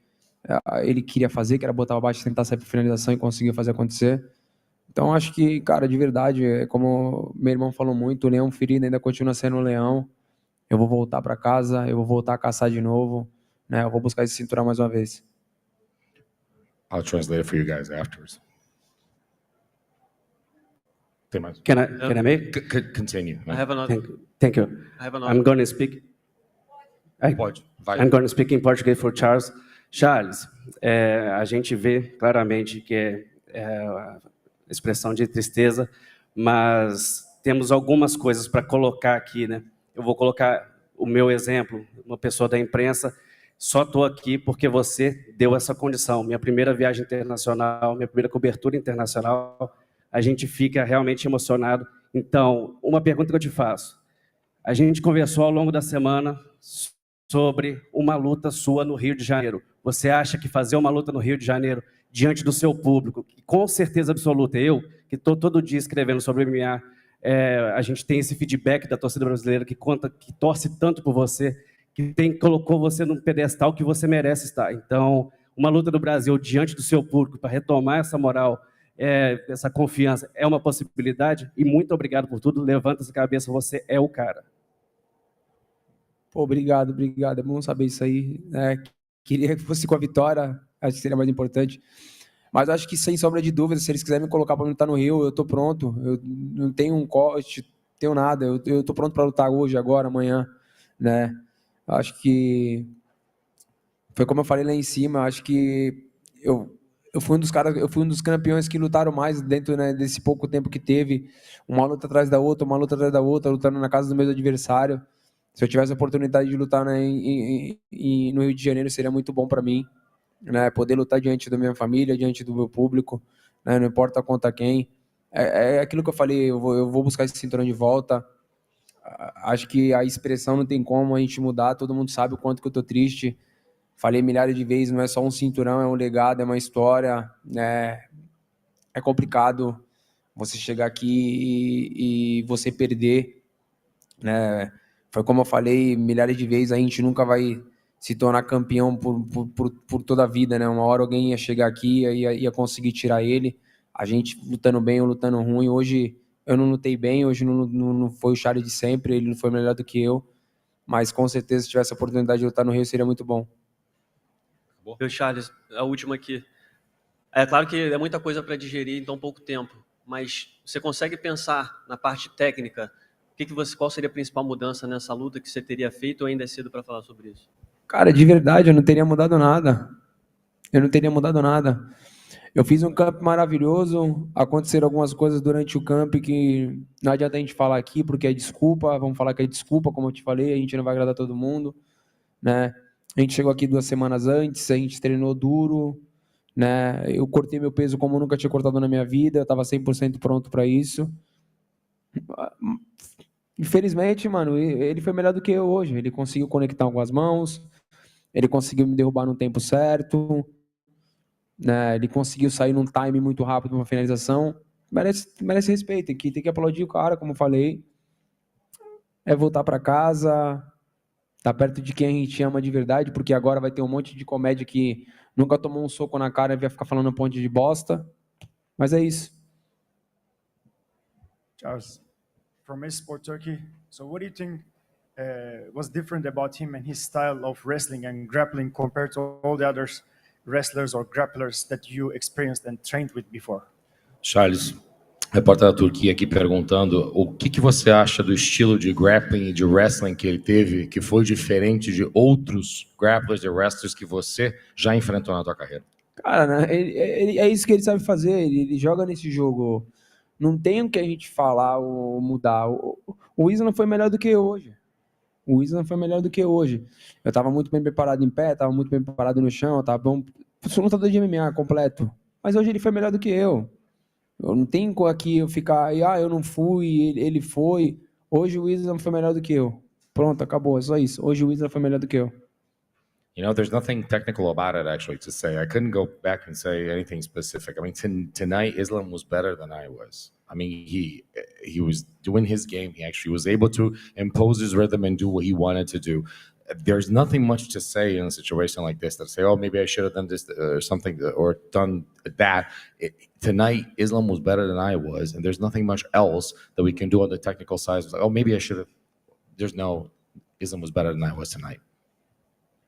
ele queria fazer, que era botar abaixo, tentar sair para finalização e conseguiu fazer acontecer. Então, acho que, cara, de verdade, como meu irmão falou muito, o leão ferido ainda continua sendo um leão. Eu vou voltar para casa, eu vou voltar a caçar de novo, né? Eu vou buscar esse cinturão mais uma vez. I'll translate it for you guys afterwards. Can I make? Continue. I have another. Thank you. I have another. I'm going to speak. I'm going to speak in Portuguese for Charles. Charles, a gente vê claramente que é expressão de tristeza, mas temos algumas coisas para colocar aqui, né? Eu vou colocar o meu exemplo, uma pessoa da imprensa. Só estou aqui porque você deu essa condição. Minha primeira viagem internacional, minha primeira cobertura internacional, a gente fica realmente emocionado. Então, uma pergunta que eu te faço. A gente conversou ao longo da semana sobre uma luta sua no Rio de Janeiro. Você acha que fazer uma luta no Rio de Janeiro diante do seu público, que com certeza absoluta, eu, que estou todo dia escrevendo sobre MMA, a gente tem esse feedback da torcida brasileira que conta, que torce tanto por você, que colocou você num pedestal que você merece estar. Então, uma luta do Brasil diante do seu público para retomar essa moral, essa confiança, é uma possibilidade. E muito obrigado por tudo. Levanta essa cabeça, você é o cara. Pô, obrigado. É bom saber isso aí. Queria que fosse com a vitória, acho que seria mais importante. Mas acho que, sem sombra de dúvida, se eles quiserem me colocar para lutar no Rio, eu tô pronto. Eu não tenho um corte, tenho nada. Eu tô pronto para lutar hoje, agora, amanhã, né? Acho que foi como eu falei lá em cima. Acho que eu fui um dos caras, eu fui um dos campeões que lutaram mais dentro, né, desse pouco tempo que teve, uma luta atrás da outra, lutando na casa do meu adversário. Se eu tivesse a oportunidade de lutar, né, no Rio de Janeiro, seria muito bom para mim, né, poder lutar diante da minha família, diante do meu público, né, não importa contra quem. É aquilo que eu falei, eu vou buscar esse cinturão de volta. Acho que a expressão não tem como a gente mudar, todo mundo sabe o quanto que eu tô triste. Falei milhares de vezes, não é só um cinturão, é um legado, é uma história, né? É complicado você chegar aqui e você perder, né? Foi como eu falei milhares de vezes, a gente nunca vai se tornar campeão por toda a vida, né? Uma hora alguém ia chegar aqui e ia conseguir tirar ele. A gente lutando bem ou lutando ruim. Hoje eu não lutei bem, hoje não foi o Charles de sempre, ele não foi melhor do que eu. Mas com certeza, se tivesse a oportunidade de lutar no Rio, seria muito bom. Meu Charles, a última aqui. É claro que é muita coisa para digerir em tão pouco tempo, mas você consegue pensar na parte técnica? Qual seria a principal mudança nessa luta que você teria feito, ou ainda é cedo para falar sobre isso? Cara, de verdade, eu não teria mudado nada. Eu fiz um camp maravilhoso, aconteceram algumas coisas durante o camp que não adianta a gente falar aqui, porque é desculpa, vamos falar que é desculpa, como eu te falei, a gente não vai agradar todo mundo, né? A gente chegou aqui 2 semanas antes, a gente treinou duro, né? Eu cortei meu peso como eu nunca tinha cortado na minha vida, eu estava 100% pronto para isso. Infelizmente, mano, ele foi melhor do que eu hoje. Ele conseguiu conectar com as mãos, ele conseguiu me derrubar no tempo certo, né? Ele conseguiu sair num time muito rápido para uma finalização. Merece respeito, tem que aplaudir o cara, como eu falei. É voltar para casa, tá perto de quem a gente ama de verdade, porque agora vai ter um monte de comédia que nunca tomou um soco na cara e vai ficar falando um monte de bosta. Mas é isso. Charles, from Sport Turkey. So what do you think was different about him and his style of wrestling and grappling compared to all the others wrestlers or grapplers that you experienced and trained with before? Charles, repórter da Turquia aqui perguntando o que você acha do estilo de grappling e de wrestling que ele teve, que foi diferente de outros grapplers e wrestlers que você já enfrentou na tua carreira? Cara, né, é isso que ele sabe fazer, ele joga nesse jogo. Não tem o que a gente falar ou mudar. O Islam foi melhor do que hoje. O Islam foi melhor do que hoje. Eu tava muito bem preparado em pé, tava muito bem preparado no chão, tava bom. Sou lutador de MMA completo. Mas hoje ele foi melhor do que eu. Eu não tenho aqui eu ficar, eu não fui, ele foi. Hoje o Islam foi melhor do que eu. Pronto, acabou, é só isso. Hoje o Islam foi melhor do que eu. You know, there's nothing technical about it, actually, to say. I couldn't go back and say anything specific. I mean, tonight, Islam was better than I was. I mean, he was doing his game. He actually was able to impose his rhythm and do what he wanted to do. There's nothing much to say in a situation like this that say, oh, maybe I should have done this or something or done that. Tonight, Islam was better than I was, and there's nothing much else that we can do on the technical side. It's like, oh, maybe I should have. There's no, Islam was better than I was tonight.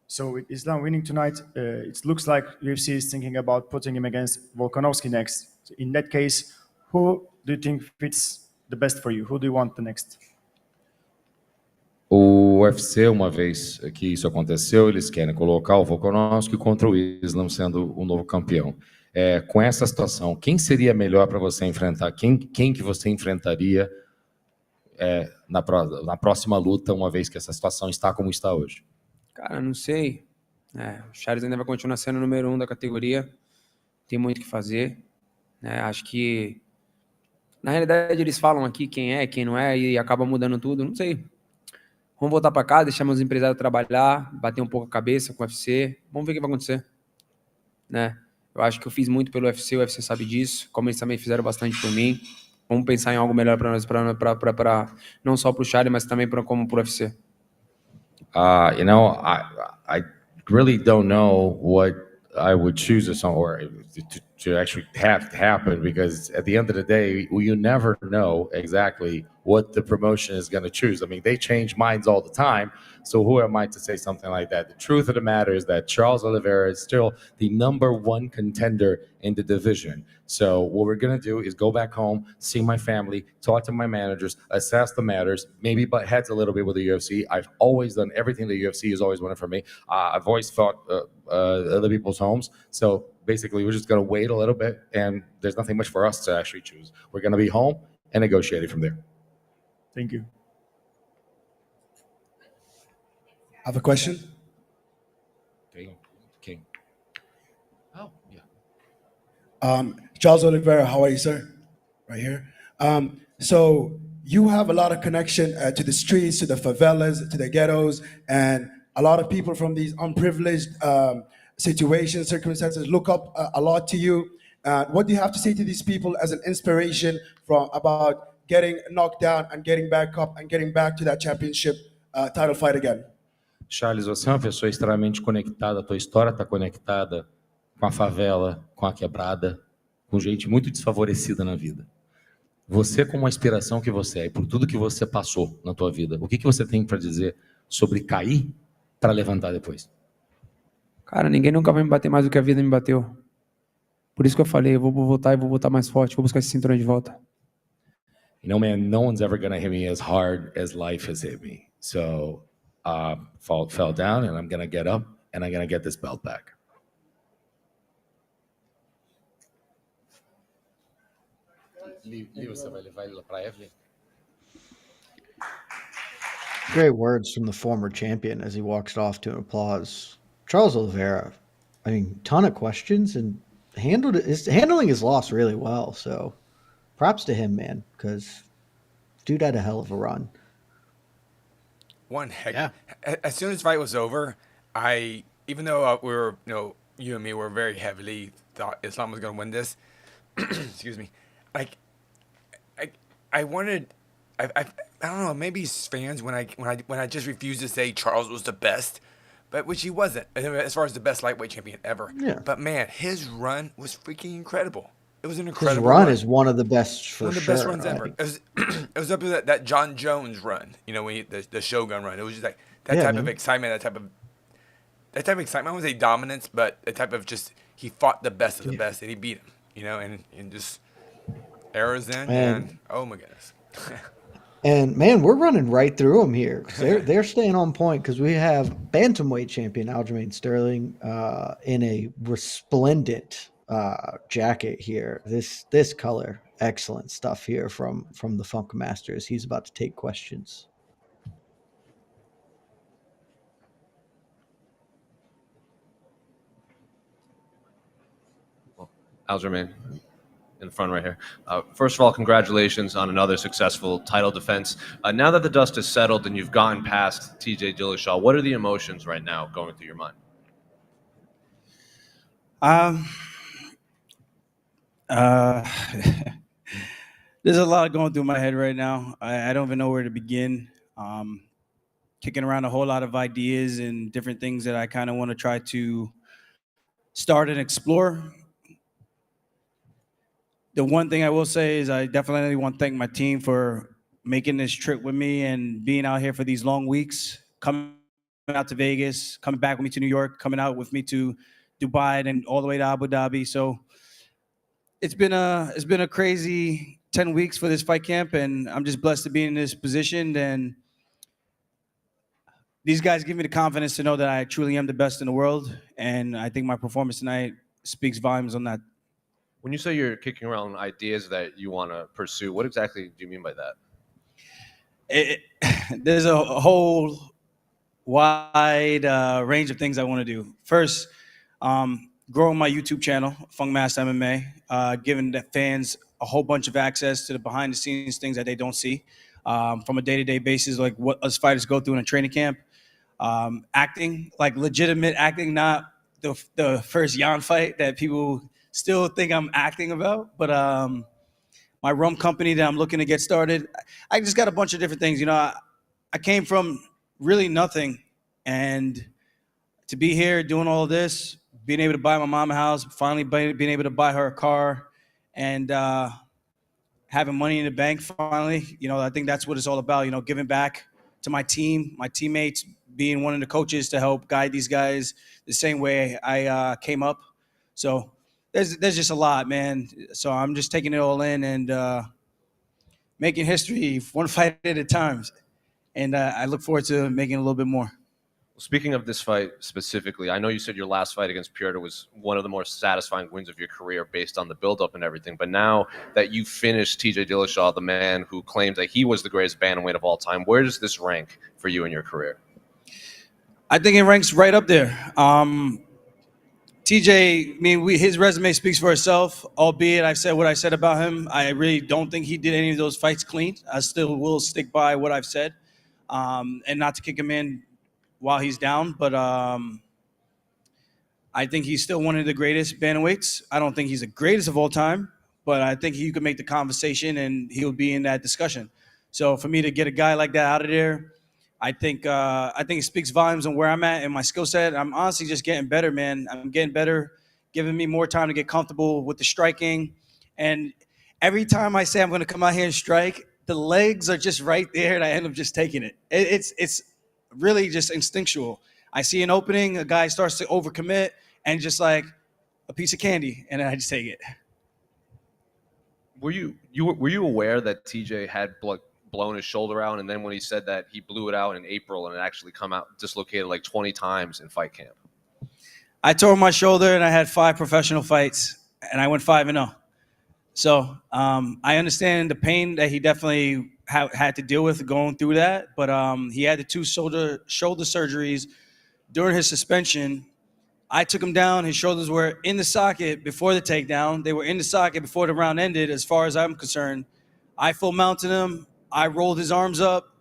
So with Islam winning tonight, it looks like UFC is thinking about putting him against Volkanovski next. So in that case, who do you think fits the best for you? Who do you want the next? O UFC, uma vez que isso aconteceu, eles querem colocar o Volkanovski contra o Islam sendo o novo campeão. Com essa situação, quem seria melhor para você enfrentar? Quem que você enfrentaria na próxima luta, uma vez que essa situação está como está hoje? Cara, não sei. O Charles ainda vai continuar sendo o número 1 da categoria. Tem muito o que fazer. Acho que, na realidade, eles falam aqui quem é, quem não é, e acaba mudando tudo. Não sei. Vamos voltar para cá, deixar meus empresários trabalhar, bater um pouco a cabeça com o UFC. Vamos ver o que vai acontecer. Eu acho que eu fiz muito pelo UFC, o UFC sabe disso, como eles também fizeram bastante por mim. Vamos pensar em algo melhor para nós, não só para o Charles, mas também como para o UFC. You know, I really don't know what I would choose or to actually have to happen, because at the end of the day, you never know exactly what the promotion is going to choose. I mean, they change minds all the time. So who am I to say something like that? The truth of the matter is that Charles Oliveira is still the #1 contender in the division. So what we're going to do is go back home, see my family, talk to my managers, assess the matters, maybe butt heads a little bit with the UFC. I've always done everything the UFC has always wanted from me. I've always fought other people's homes. So basically, we're just going to wait a little bit, and there's nothing much for us to actually choose. We're going to be home and negotiate it from there. Thank you. I have a question. King. Oh, yeah. Charles Oliveira, how are you, sir? Right here. So you have a lot of connection to the streets, to the favelas, to the ghettos, and a lot of people from these unprivileged situations, circumstances look up a lot to you. What do you have to say to these people as an inspiration about getting knocked down and getting back up and getting back to that championship title fight again? Charles, você é uma pessoa extremamente conectada, a tua história está conectada com a favela, com a quebrada, com gente muito desfavorecida na vida. Você, como a inspiração que você é e por tudo que você passou na tua vida, o que você tem para dizer sobre cair para levantar depois? Cara, ninguém nunca vai me bater mais do que a vida me bateu. Por isso que eu falei, eu vou voltar e vou voltar mais forte, vou buscar esse cinturão de volta. You know, man, no one's ever going to hit me as hard as life has hit me. So, fell down, and I'm going to get up, and I'm going to get this belt back. Você vai levar ele para Evelyn? Great words from the former champion as he walks off to applause. Charles Oliveira, I mean, ton of questions and handling his loss really well. So props to him, man, because dude had a hell of a run. One heck. Yeah. As soon as the fight was over, even though we were, you and me were very heavily thought Islam was going to win this. Excuse me. I wanted, I don't know, maybe fans when I just refused to say Charles was the best, but which he wasn't as far as the best lightweight champion ever. Yeah. But man, his run was freaking incredible. It was an incredible run. Is one of the best for one of the sure. best runs ever. It was up to that John Jones run, when the Shogun run. It was just like that type of excitement, that type of that type of excitement was a dominance, but a type of just he fought the best of the best and he beat him, and just arrows in and oh my goodness. And man, we're running right through them here. They're staying on point because we have bantamweight champion Aljamain Sterling in a resplendent jacket here. This color, excellent stuff here from the Funk Masters. He's about to take questions. Aljamain, in the front right here. First of all, congratulations on another successful title defense. Now that the dust has settled and you've gotten past TJ Dillashaw, what are the emotions right now going through your mind? There's a lot going through my head right now. I don't even know where to begin. Kicking around a whole lot of ideas and different things that I kind of want to try to start and explore. The one thing I will say is I definitely want to thank my team for making this trip with me and being out here for these long weeks, coming out to Vegas, coming back with me to New York, coming out with me to Dubai, and all the way to Abu Dhabi. So it's been a crazy 10 weeks for this fight camp, and I'm just blessed to be in this position. And these guys give me the confidence to know that I truly am the best in the world. And I think my performance tonight speaks volumes on that. When you say you're kicking around ideas that you want to pursue, what exactly do you mean by that? There's a whole wide range of things I want to do. First, growing my YouTube channel, Funk Master MMA, giving the fans a whole bunch of access to the behind-the-scenes things that they don't see from a day-to-day basis, like what us fighters go through in a training camp. Acting, like legitimate acting, not the first Jan fight that people still think I'm acting about, but my rum company that I'm looking to get started. I just got a bunch of different things. I came from really nothing, and to be here doing all this, being able to buy my mom a house, finally being able to buy her a car, and having money in the bank finally, I think that's what it's all about, giving back to my team, my teammates, being one of the coaches to help guide these guys the same way I came up. So there's just a lot, man. So I'm just taking it all in and making history one fight at a time. And I look forward to making a little bit more. Speaking of this fight specifically, I know you said your last fight against Piotr was one of the more satisfying wins of your career based on the build-up and everything. But now that you finished TJ Dillashaw, the man who claims that he was the greatest bantamweight of all time, where does this rank for you in your career? I think it ranks right up there. TJ, his resume speaks for itself, albeit I've said what I said about him. I really don't think he did any of those fights clean. I still will stick by what I've said, and not to kick him in while he's down, but I think he's still one of the greatest bantamweights. I don't think he's the greatest of all time, but I think you could make the conversation and he'll be in that discussion. So for me to get a guy like that out of there, I think it speaks volumes on where I'm at and my skill set. I'm honestly just getting better, man. I'm getting better, giving me more time to get comfortable with the striking. And every time I say I'm going to come out here and strike, the legs are just right there, and I end up just taking it. It's really just instinctual. I see an opening, a guy starts to overcommit, and just like a piece of candy, and then I just take it. Were you aware that TJ had blown his shoulder out, and then when he said that he blew it out in April and it actually come out dislocated like 20 times in fight camp? I tore my shoulder and I had 5 professional fights and I went 5-0. So I understand the pain that he definitely had to deal with going through that, but he had the 2 shoulder surgeries during his suspension. I took him down. His shoulders were in the socket before the takedown. They were in the socket before the round ended, as far as I'm concerned. I full mounted him. I rolled his arms up.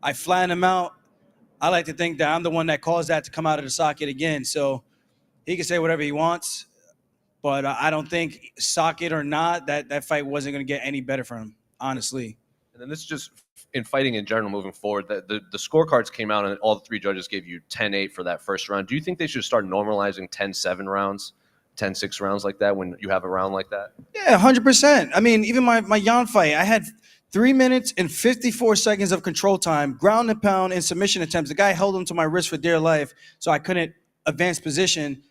I flattened him out. I like to think that I'm the one that caused that to come out of the socket again. So he can say whatever he wants, but I don't think, socket or not, that fight wasn't going to get any better for him, honestly. And then this is just in fighting in general moving forward. The scorecards came out and all the 3 judges gave you 10-8 for that first round. Do you think they should start normalizing 10-7 rounds, 10-6 rounds like that when you have a round like that? Yeah, 100%. I mean, even my Jan fight, I had 3 minutes and 54 seconds of control time, ground and pound and submission attempts. The guy held him to my wrist for dear life, so I couldn't advanced position,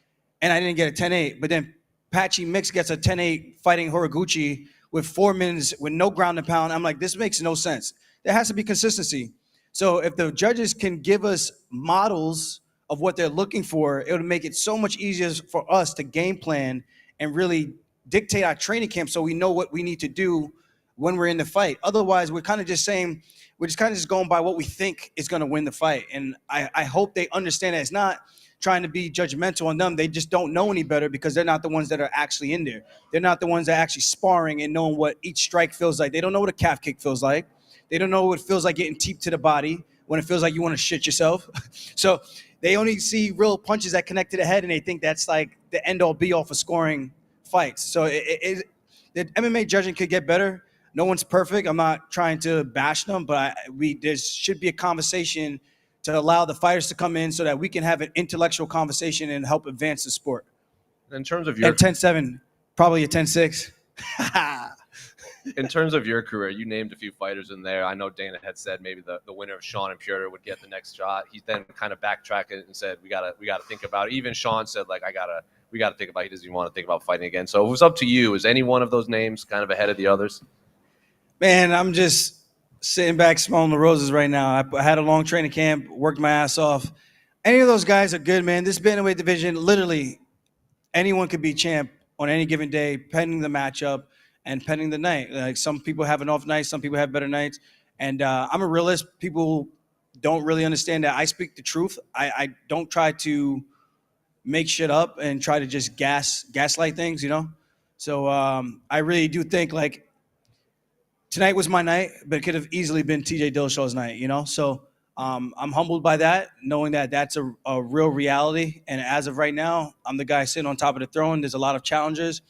and I didn't get a 10-8. But then Patchy Mix gets a 10-8 fighting Horiguchi with 4 minutes with no ground and pound. I'm like, this makes no sense. There has to be consistency. So if the judges can give us models of what they're looking for, it would make it so much easier for us to game plan and really dictate our training camp so we know what we need to do when we're in the fight. Otherwise, we're kind of just saying, we're just kind of just going by what we think is going to win the fight. And I hope they understand that it's not trying to be judgmental on them. They just don't know any better because they're not the ones that are actually in there. They're not the ones that are actually sparring and knowing what each strike feels like. They don't know what a calf kick feels like. They don't know what it feels like getting teeped to the body when it feels like you want to shit yourself. So they only see real punches that connect to the head, and they think that's like the end-all be-all for scoring fights. So the MMA judging could get better. No one's perfect. I'm not trying to bash them, but there should be a conversation to allow the fighters to come in so that we can have an intellectual conversation and help advance the sport. In terms of your At 10-7, probably a 10-6. In terms of your career, you named a few fighters in there. I know Dana had said maybe the winner of Sean and Piotr would get the next shot. He then kind of backtracked it and said we gotta think about it. Even Sean said like we gotta think about it. He doesn't even want to think about fighting again. So it was up to you. Is any one of those names kind of ahead of the others? Man, I'm just sitting back smelling the roses right now. I had a long training camp, worked my ass off. Any of those guys are good, man. This bantamweight division, literally anyone could be champ on any given day, pending the matchup and pending the night. Like some people have an off night, some people have better nights. And I'm a realist. People don't really understand that I speak the truth. I don't try to make shit up and try to just gaslight things, you know? So I really do think like tonight was my night, but it could have easily been TJ Dillashaw's night, you know? So I'm humbled by that, knowing that that's a real reality. And as of right now, I'm the guy sitting on top of the throne. There's a lot of challengers.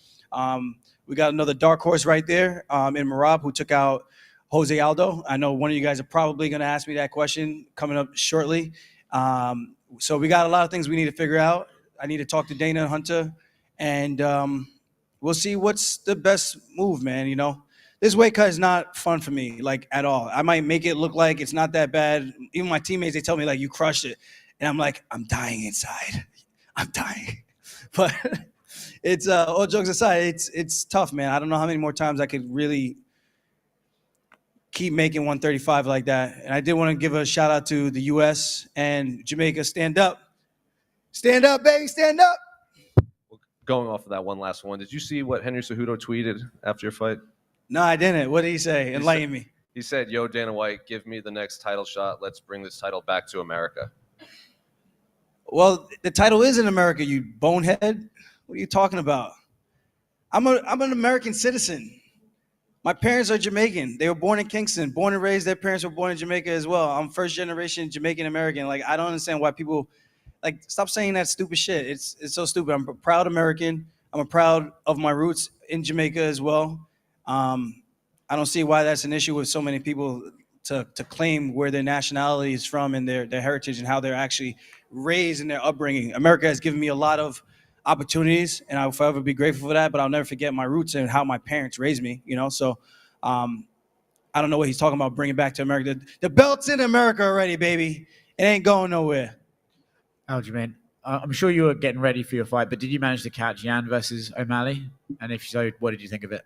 We got another dark horse right there in Marab who took out Jose Aldo. I know one of you guys are probably going to ask me that question coming up shortly. So we got a lot of things we need to figure out. I need to talk to Dana and Hunter, and we'll see what's the best move, man. You know, this weight cut is not fun for me, like at all. I might make it look like it's not that bad. Even my teammates, they tell me like, you crushed it. And I'm like, I'm dying inside. I'm dying. But it's all jokes aside, it's tough, man. I don't know how many more times I could really keep making 135 like that. And I did want to give a shout out to the U.S. and Jamaica. Stand up. Stand up, baby. Stand up. Going off of that one last one, did you see what Henry Cejudo tweeted after your fight? No, I didn't. What did he say? Enlighten me. He said, yo, Dana White, give me the next title shot. Let's bring this title back to America. Well, the title is in America, you bonehead. What are you talking about? I'm an American citizen. My parents are Jamaican. They were born in Kingston, born and raised. Their parents were born in Jamaica as well. I'm first generation Jamaican American. Like, I don't understand why people like stop saying that stupid shit. It's so stupid. I'm a proud American. I'm proud of my roots in Jamaica as well. I don't see why that's an issue with so many people to claim where their nationality is from and their heritage and how they're actually raised in their upbringing. America has given me a lot of opportunities, and I will forever be grateful for that, but I'll never forget my roots and how my parents raised me, you know? So I don't know what he's talking about bringing back to America. The belt's in America already, baby. It ain't going nowhere. Aljamain, I'm sure you were getting ready for your fight, but did you manage to catch Yan versus O'Malley? And if so, what did you think of it?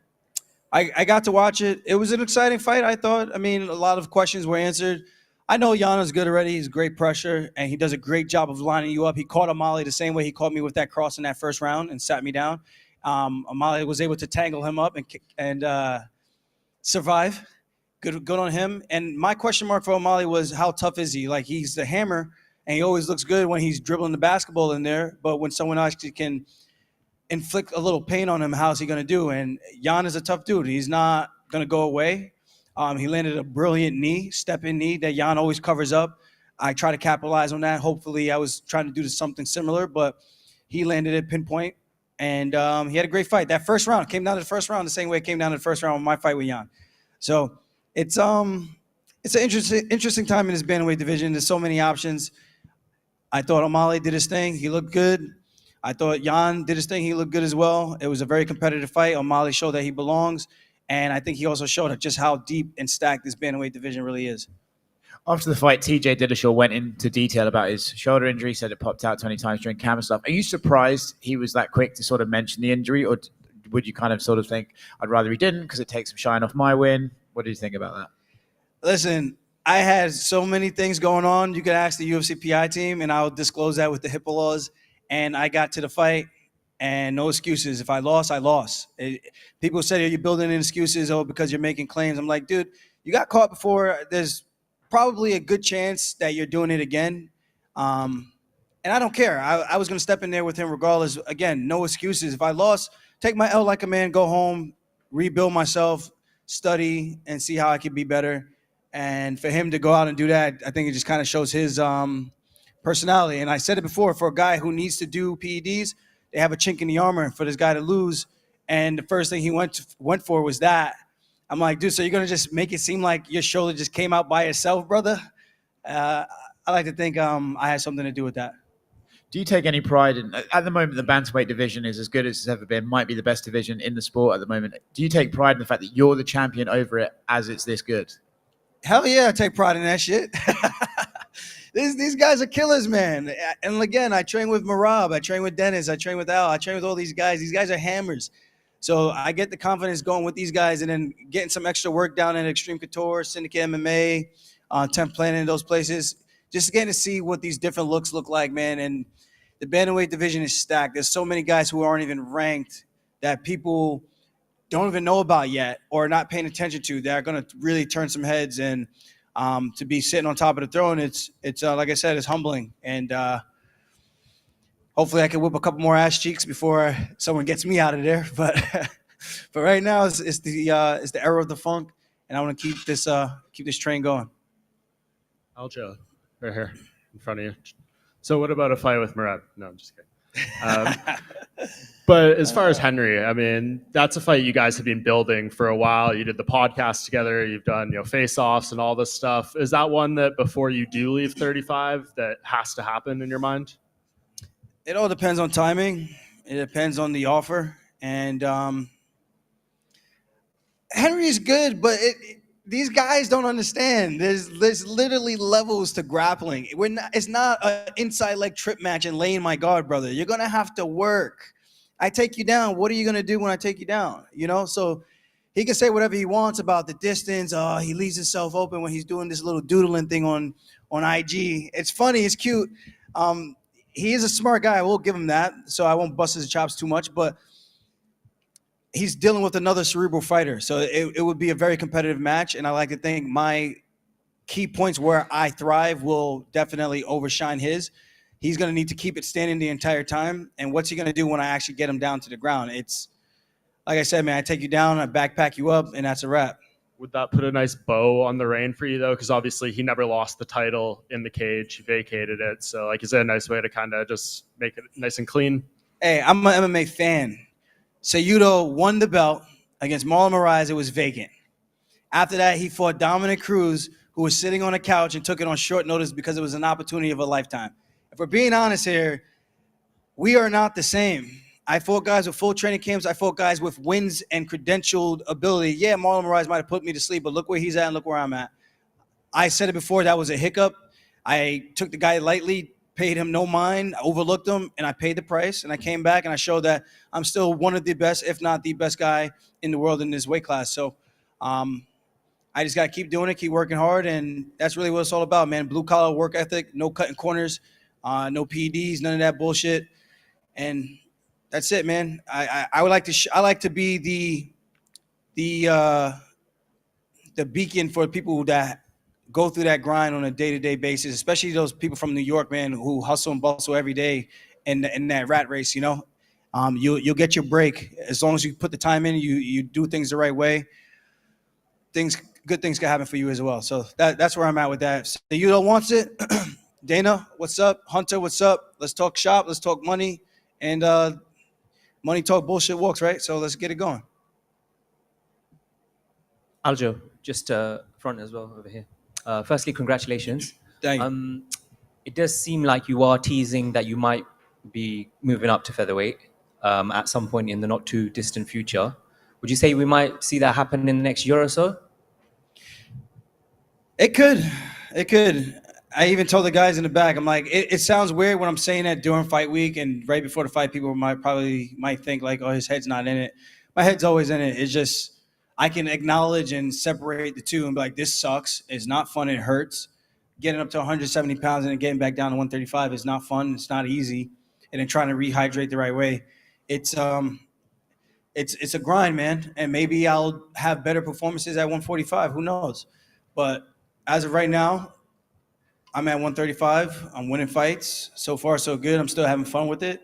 I got to watch it. It was an exciting fight, I thought. I mean, a lot of questions were answered. I know Yana's good already. He's great pressure, and he does a great job of lining you up. He caught O'Malley the same way he caught me with that cross in that first round and sat me down. O'Malley was able to tangle him up and survive. Good on him. And my question mark for O'Malley was, how tough is he? Like, he's the hammer, and he always looks good when he's dribbling the basketball in there. But when someone actually can inflict a little pain on him, how's he going to do? And Jan is a tough dude. He's not going to go away. He landed a brilliant knee, step-in knee that Jan always covers up. I try to capitalize on that. Hopefully, I was trying to do something similar, but he landed it pinpoint, and he had a great fight. That first round came down to the first round the same way it came down to the first round with my fight with Jan. So it's an interesting time in this bantamweight division. There's so many options. I thought O'Malley did his thing. He looked good. I thought Jan did his thing. He looked good as well. It was a very competitive fight. O'Malley showed that he belongs. And I think he also showed just how deep and stacked this bantamweight division really is. After the fight, TJ Dillashaw went into detail about his shoulder injury, said it popped out 20 times during camera stuff. Are you surprised he was that quick to sort of mention the injury, or would you kind of sort of think, I'd rather he didn't because it takes some shine off my win? What do you think about that? Listen, I had so many things going on. You could ask the UFC PI team, and I'll disclose that with the HIPAA laws. And I got to the fight, and no excuses. If I lost, I lost. People said, are you building in excuses? Oh, because you're making claims. I'm like, dude, you got caught before. There's probably a good chance that you're doing it again. And I don't care. I was going to step in there with him regardless. Again, no excuses. If I lost, take my L like a man, go home, rebuild myself, study, and see how I can be better. And for him to go out and do that, I think it just kind of shows his personality. And I said it before, for a guy who needs to do PEDs, they have a chink in the armor for this guy to lose. And the first thing he went for was that. I'm like, dude, so you're going to just make it seem like your shoulder just came out by itself, brother? I like to think I had something to do with that. Do you take any pride in, at the moment, the bantamweight division is as good as it's ever been, might be the best division in the sport at the moment. Do you take pride in the fact that you're the champion over it as it's this good? Hell yeah, I take pride in that shit. These guys are killers, man. And again, I train with Marab, I train with Dennis, I train with Al, I train with all these guys. These guys are hammers. So I get the confidence going with these guys and then getting some extra work down in Extreme Couture, Syndicate MMA, 10th Planet, in those places. Just getting to see what these different looks look like, man. And the bantamweight division is stacked. There's so many guys who aren't even ranked that people don't even know about yet or not paying attention to that are going to really turn some heads. And to be sitting on top of the throne, it's like I said, it's humbling. And hopefully I can whip a couple more ass cheeks before someone gets me out of there. But but right now it's the era of the funk, and I want to keep this train going. Aljo, right here in front of you. So what about a fight with Merab? No, I'm just kidding. But as far as Henry, I mean, that's a fight you guys have been building for a while. You did the podcast together. You've done, face-offs and all this stuff. Is that one that before you do leave 35 that has to happen in your mind? It all depends on timing. It depends on the offer. And Henry is good, but these guys don't understand. There's literally levels to grappling. It's not an inside leg trip match and laying my guard, brother. You're going to have to work. I take you down. What are you going to do when I take you down? So he can say whatever he wants about the distance. He leaves himself open when he's doing this little doodling thing on IG. It's funny. It's cute. He is a smart guy. I will give him that. So I won't bust his chops too much, but he's dealing with another cerebral fighter. So it would be a very competitive match. And I like to think my key points where I thrive will definitely overshine his. He's going to need to keep it standing the entire time. And what's he going to do when I actually get him down to the ground? It's like I said, man, I take you down, I backpack you up, and that's a wrap. Would that put a nice bow on the reign for you, though? Because obviously he never lost the title in the cage. He vacated it. So, is it a nice way to kind of just make it nice and clean? Hey, I'm an MMA fan. Cejudo won the belt against Marlon Moraes. It was vacant. After that, he fought Dominic Cruz, who was sitting on a couch and took it on short notice because it was an opportunity of a lifetime. If we're being honest here, we are not the same. I fought guys with full training camps. I fought guys with wins and credentialed ability. Yeah, Marlon Moraes might have put me to sleep, but look where he's at and look where I'm at. I said it before, that was a hiccup. I took the guy lightly, paid him no mind, overlooked him, and I paid the price. And I came back and I showed that I'm still one of the best, if not the best guy in the world in this weight class. So I just got to keep doing it, keep working hard, and that's really what it's all about, man. Blue-collar work ethic, no cutting corners, no PEDs, none of that bullshit. And that's it, man. I would like to I like to be the beacon for people that go through that grind on a day-to-day basis, especially those people from New York, man, who hustle and bustle every day in that rat race. You'll get your break as long as you put the time in. You do things the right way. Good things can happen for you as well. So that's where I'm at with that. So Yudo wants it. Dana, what's up? Hunter, what's up? Let's talk shop. Let's talk money. And money talk, bullshit walks, right? So let's get it going. Aljo, just front as well over here. Firstly, congratulations. Thank you. It does seem like you are teasing that you might be moving up to featherweight at some point in the not too distant future. Would you say we might see that happen in the next year or so? It could. It could. I even told the guys in the back, I'm like, it sounds weird when I'm saying that during fight week and right before the fight, people might think like, oh, his head's not in it. My head's always in it. It's just I can acknowledge and separate the two and be like, this sucks. It's not fun. It hurts. Getting up to 170 pounds and then getting back down to 135 is not fun. It's not easy. And then trying to rehydrate the right way. It's a grind, man. And maybe I'll have better performances at 145. Who knows? But as of right now, I'm at 135. I'm winning fights. So far, so good. I'm still having fun with it.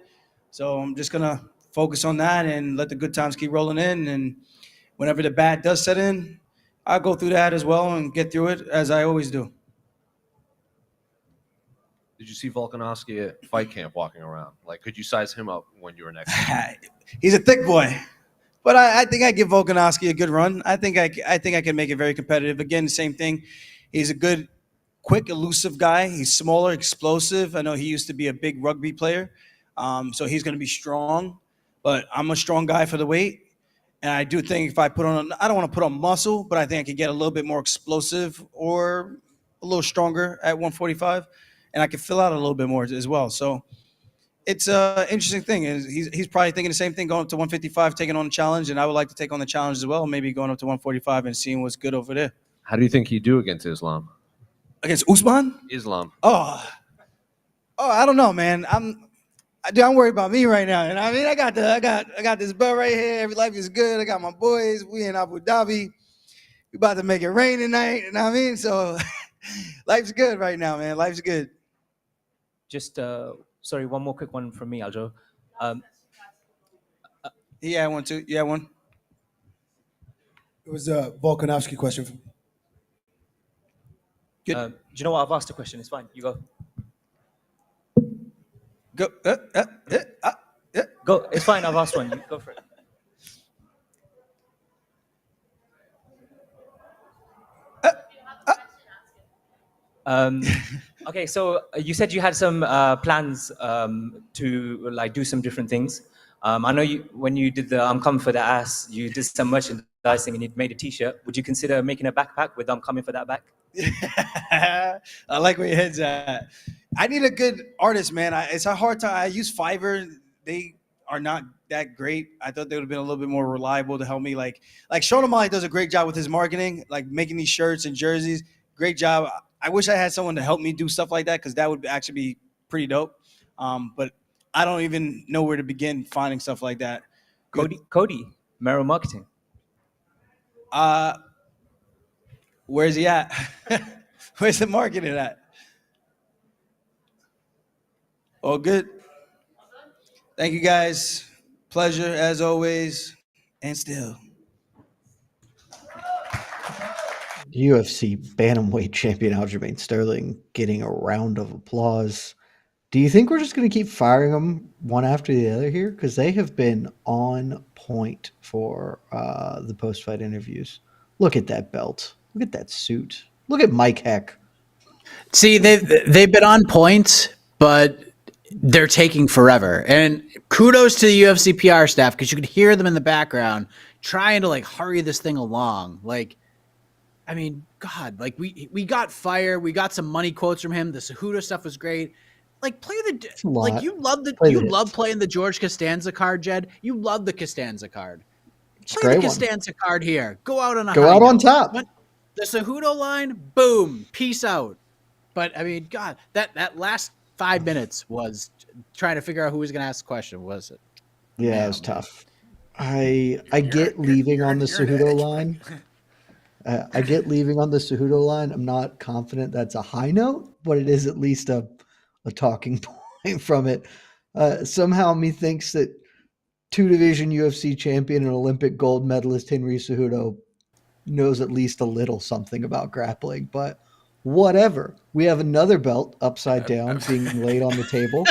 So I'm just going to focus on that and let the good times keep rolling in. And whenever the bad does set in, I'll go through that as well and get through it as I always do. Did you see Volkanovski at fight camp walking around? Like, could you size him up when you were next? He's a thick boy. But I think I give Volkanovski a good run. I think I can make it very competitive. Again, the same thing. He's a good, quick, elusive guy. He's smaller, explosive. I know he used to be a big rugby player, so he's going to be strong. But I'm a strong guy for the weight, and I do think if I put on, I don't want to put on muscle, but I think I could get a little bit more explosive or a little stronger at 145, and I can fill out a little bit more as well. So it's an interesting thing. He's probably thinking the same thing, going up to 155, taking on the challenge, and I would like to take on the challenge as well, maybe going up to 145 and seeing what's good over there. How do you think he'd do against Islam? Against Usman? Islam. Oh, I don't know, man. I'm worried about me right now. And I mean, I got this belt right here. Every life is good. I got my boys. We in Abu Dhabi. We about to make it rain tonight. You know what I mean? So life's good right now, man. Life's good. Just sorry, one more quick one from me, Aljo. He had one too. You had one? It was a Volkanovski question. Do you know what? I've asked a question. It's fine. You go. Go. Go. It's fine. I've asked one. You go for it. Okay, so you said you had some plans to like do some different things. I know when you did the "I'm coming for that ass," you did some merchandising and you made a T-shirt. Would you consider making a backpack with "I'm coming for that back"? I like where your head's at. I need a good artist, man. It's a hard time. I use Fiverr. They are not that great. I thought they would have been a little bit more reliable to help me. Like Sean O'Malley does a great job with his marketing, like making these shirts and jerseys. Great job. I wish I had someone to help me do stuff like that because that would actually be pretty dope. But I don't even know where to begin finding stuff like that. Cody, Merrill Marketing. Where's he at? Where's the marketing at? All good. Thank you, guys. Pleasure as always, and still. UFC bantamweight champion Aljamain Sterling getting a round of applause. Do you think we're just going to keep firing them one after the other here? Because they have been on point for the post-fight interviews. Look at that belt. Look at that suit. Look at Mike Heck. See, they've been on point, but they're taking forever. And kudos to the UFC PR staff because you could hear them in the background trying to like hurry this thing along. Like, I mean, God, like we got fire. We got some money quotes from him. The Cejudo stuff was great. Like you love playing the George Costanza card, Jed. You love the Costanza card. Play the Costanza card here. Go out on a Go out on top. But the Cejudo line, boom, peace out. But I mean, God, that last 5 minutes was trying to figure out who was going to ask the question, was it? Yeah, it was tough. I get leaving on the Cejudo line. I get leaving on the Cejudo line. I'm not confident that's a high note, but it is at least a talking point from it. Somehow me thinks that 2-division UFC champion and Olympic gold medalist Henry Cejudo knows at least a little something about grappling, but whatever. We have another belt upside down being laid on the table.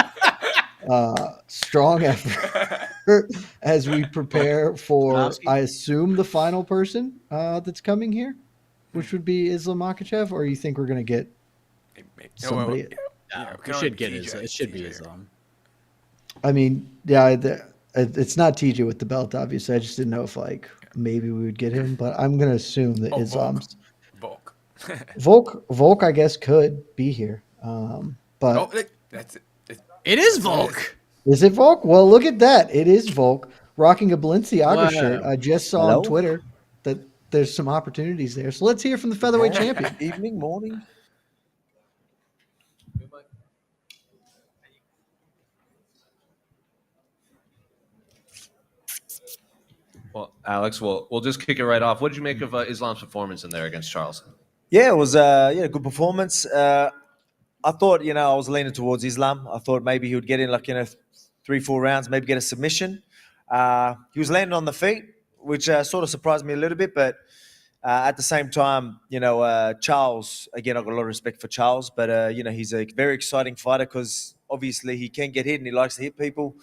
Strong effort as we prepare for, I assume, the final person that's coming here, which would be Islam Makhachev, or you think we're going to get somebody? It should get it should be Islam. I mean, yeah, it's not TJ with the belt, obviously. I just didn't know if like maybe we would get him, but I'm going to assume that Islam's. Volk. Volk, I guess, could be here. But that's it. It is Volk. Is it Volk? Well, look at that. It is Volk rocking a Balenciaga Wow. shirt. I just saw on Twitter that there's some opportunities there. So let's hear from the featherweight champion. Evening, morning. Well, Alex, we'll just kick it right off. What did you make of Islam's performance in there against Charles? Yeah, it was a good performance. I thought, I was leaning towards Islam. I thought maybe he would get in 3-4 rounds, maybe get a submission. He was landing on the feet, which sort of surprised me a little bit. But at the same time, Charles, again, I've got a lot of respect for Charles, but, he's a very exciting fighter because obviously he can get hit and he likes to hit people.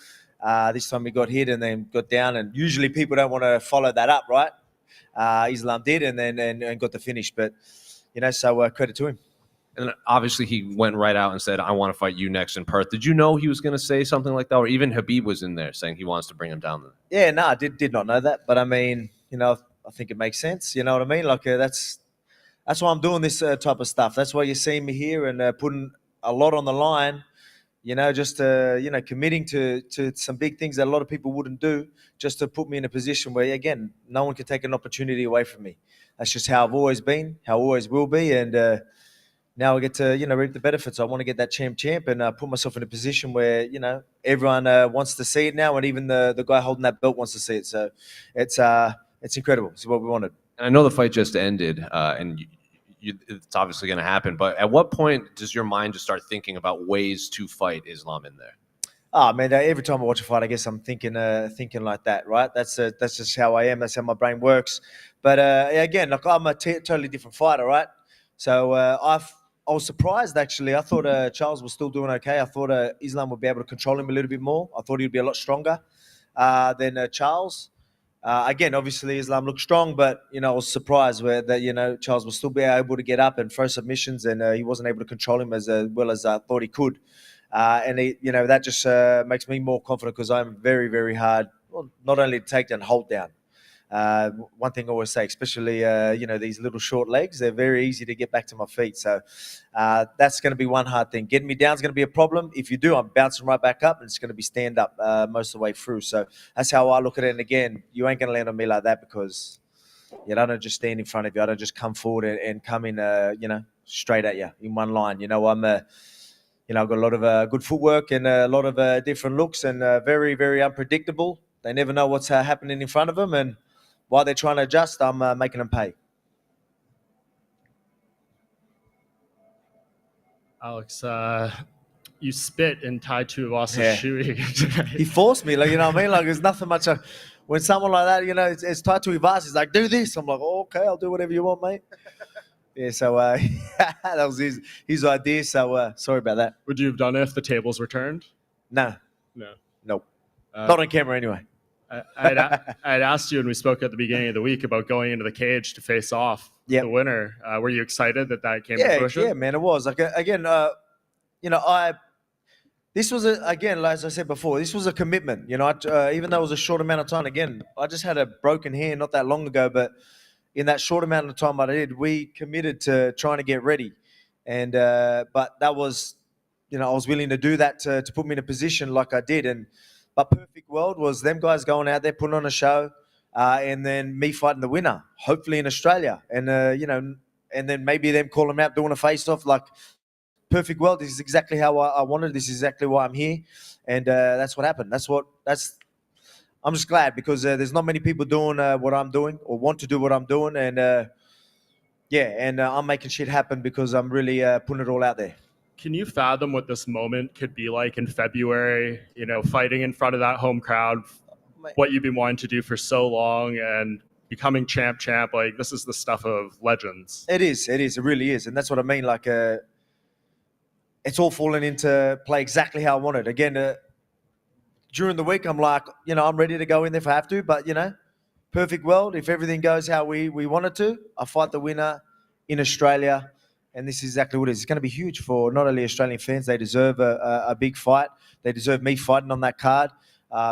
This time he got hit and then got down, and usually people don't want to follow that up, right? Islam did, and then got the finish. But, so credit to him. And obviously he went right out and said, I want to fight you next in Perth. Did you know he was going to say something like that? Or even Habib was in there saying he wants to bring him down there? Yeah, no, I did not know that. But I mean, I think it makes sense. You know what I mean? That's why I'm doing this type of stuff. That's why you're seeing me here and putting a lot on the line, just committing to some big things that a lot of people wouldn't do, just to put me in a position where, again, no one can take an opportunity away from me. That's just how I've always been, how I always will be. And now I get to, reap the benefits. I want to get that champ and put myself in a position where, everyone wants to see it now. And even the guy holding that belt wants to see it. So it's incredible. It's what we wanted. And I know the fight just ended and it's obviously going to happen. But at what point does your mind just start thinking about ways to fight Islam in there? Oh, man, every time I watch a fight, I guess I'm thinking like that, right? That's just how I am. That's how my brain works. But again, I'm a totally different fighter, right? So I was surprised, actually. I thought Charles was still doing okay. I thought Islam would be able to control him a little bit more. I thought he'd be a lot stronger than Charles. Again, obviously, Islam looked strong, but, I was surprised that Charles will still be able to get up and throw submissions, and he wasn't able to control him as well as I thought he could. And that just makes me more confident because I'm very, very hard, not only to take down, hold down. One thing I always say, especially, these little short legs, they're very easy to get back to my feet. So that's going to be one hard thing. Getting me down is going to be a problem. If you do, I'm bouncing right back up, and it's going to be stand up most of the way through. So that's how I look at it. And again, you ain't going to land on me like that because I don't just stand in front of you. I don't just come forward and come in, straight at you in one line. I've got a lot of good footwork and a lot of different looks and very, very unpredictable. They never know what's happening in front of them. And while they're trying to adjust, I'm making them pay. Alex, you spit in Tai Tuivasa's shoe. He forced me, you know what I mean? There's nothing much. When someone like that, it's Tai Tuivasa, he's like, do this. I'm like, oh, okay, I'll do whatever you want, mate. Yeah, so that was his idea. So sorry about that. Would you have done it if the tables were turned? No. Nope. Not on camera anyway. I'd asked you when we spoke at the beginning of the week about going into the cage to face off the winner. Were you excited that came to fruition? Yeah, man, it was. Again, this was, again, as I said before, this was a commitment. Even though it was a short amount of time, again, I just had a broken hand not that long ago, but in that short amount of time I did, we committed to trying to get ready. And but that was, I was willing to do that to put me in a position like I did. But perfect world was them guys going out there, putting on a show, and then me fighting the winner, hopefully in Australia. And, and then maybe them calling them out, doing a face-off. Perfect world. This is exactly how I wanted. This is exactly why I'm here. And that's what happened. I'm just glad because there's not many people doing what I'm doing or want to do what I'm doing. And, I'm making shit happen because I'm really putting it all out there. Can you fathom what this moment could be like in February, fighting in front of that home crowd, what you've been wanting to do for so long and becoming champ? This is the stuff of legends. It is. It really is. And that's what I mean. It's all falling into play exactly how I wanted. Again, during the week, I'm like, I'm ready to go in there if I have to. But, perfect world. If everything goes how we want it to, I fight the winner in Australia. And this is exactly what it is. It's going to be huge for not only Australian fans. They deserve a big fight. They deserve me fighting on that card.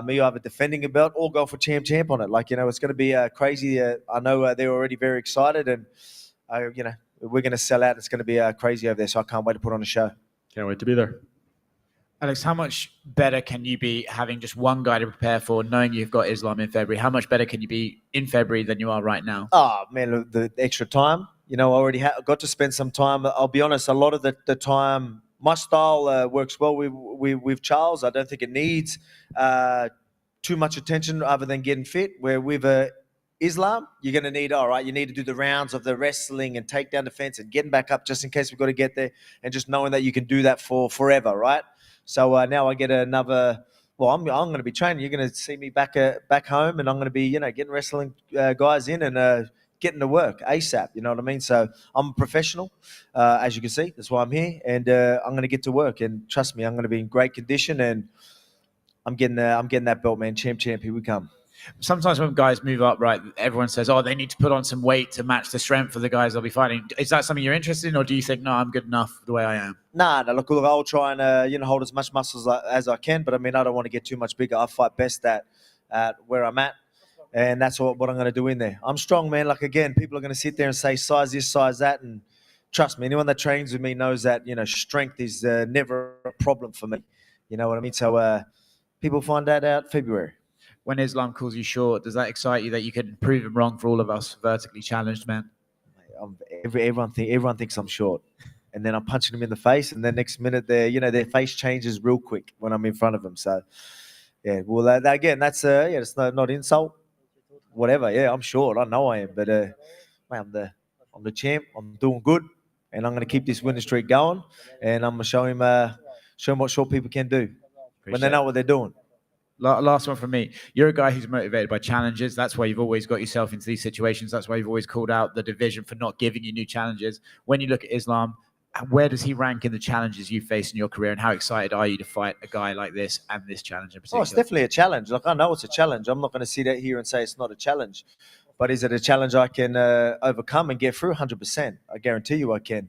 Me either defending a belt or go for champ on it. It's going to be crazy. I know they're already very excited. And, we're going to sell out. It's going to be crazy over there. So I can't wait to put on a show. Can't wait to be there. Alex, how much better can you be having just one guy to prepare for, knowing you've got Islam in February? How much better can you be in February than you are right now? Oh, man, look, the extra time. You know, I already got to spend some time. I'll be honest, a lot of the time, my style works well with Charles. I don't think it needs too much attention other than getting fit. Where with Islam, you're going to need, all right, you need to do the rounds of the wrestling and takedown defense and getting back up just in case we've got to get there, and just knowing that you can do that for forever, right? So now I get another. Well, I'm going to be training. You're going to see me back home, and I'm going to be, you know, getting wrestling guys in and getting to work ASAP. You know what I mean? So I'm a professional, as you can see. That's why I'm here, and I'm going to get to work. And trust me, I'm going to be in great condition, and I'm getting that belt, man. Champ, here we come. Sometimes when guys move up, right, everyone says, oh, they need to put on some weight to match the strength of the guys they'll be fighting. Is that something you're interested in, or do you think, no, I'm good enough the way I am? Nah, look, I'll try and hold as much muscles as I can, but I mean, I don't want to get too much bigger. I fight best at where I'm at, and that's what I'm going to do in there. I'm strong, man. Like, again, people are going to sit there and say size this, size that, and trust me, anyone that trains with me knows that, you know, strength is never a problem for me. You know what I mean? So people find that out February. When Islam calls you short, does that excite you that you can prove him wrong for all of us vertically challenged men? Everyone thinks I'm short, and then I'm punching them in the face, and then next minute their face changes real quick when I'm in front of them. So yeah, well again, that's it's not insult, whatever. Yeah, I'm short. I know I am, but man, I'm the champ. I'm doing good, and I'm going to keep this winning streak going, and I'm going to show him what short people can do when they know what they're doing. Last one from me. You're a guy who's motivated by challenges. That's why you've always got yourself into these situations. That's why you've always called out the division for not giving you new challenges. When you look at Islam, where does he rank in the challenges you face in your career, and how excited are you to fight a guy like this and this challenge in particular? Oh, it's definitely a challenge. Like, I know it's a challenge. I'm not going to sit out here and say it's not a challenge. But is it a challenge I can overcome and get through? 100%. I guarantee you I can.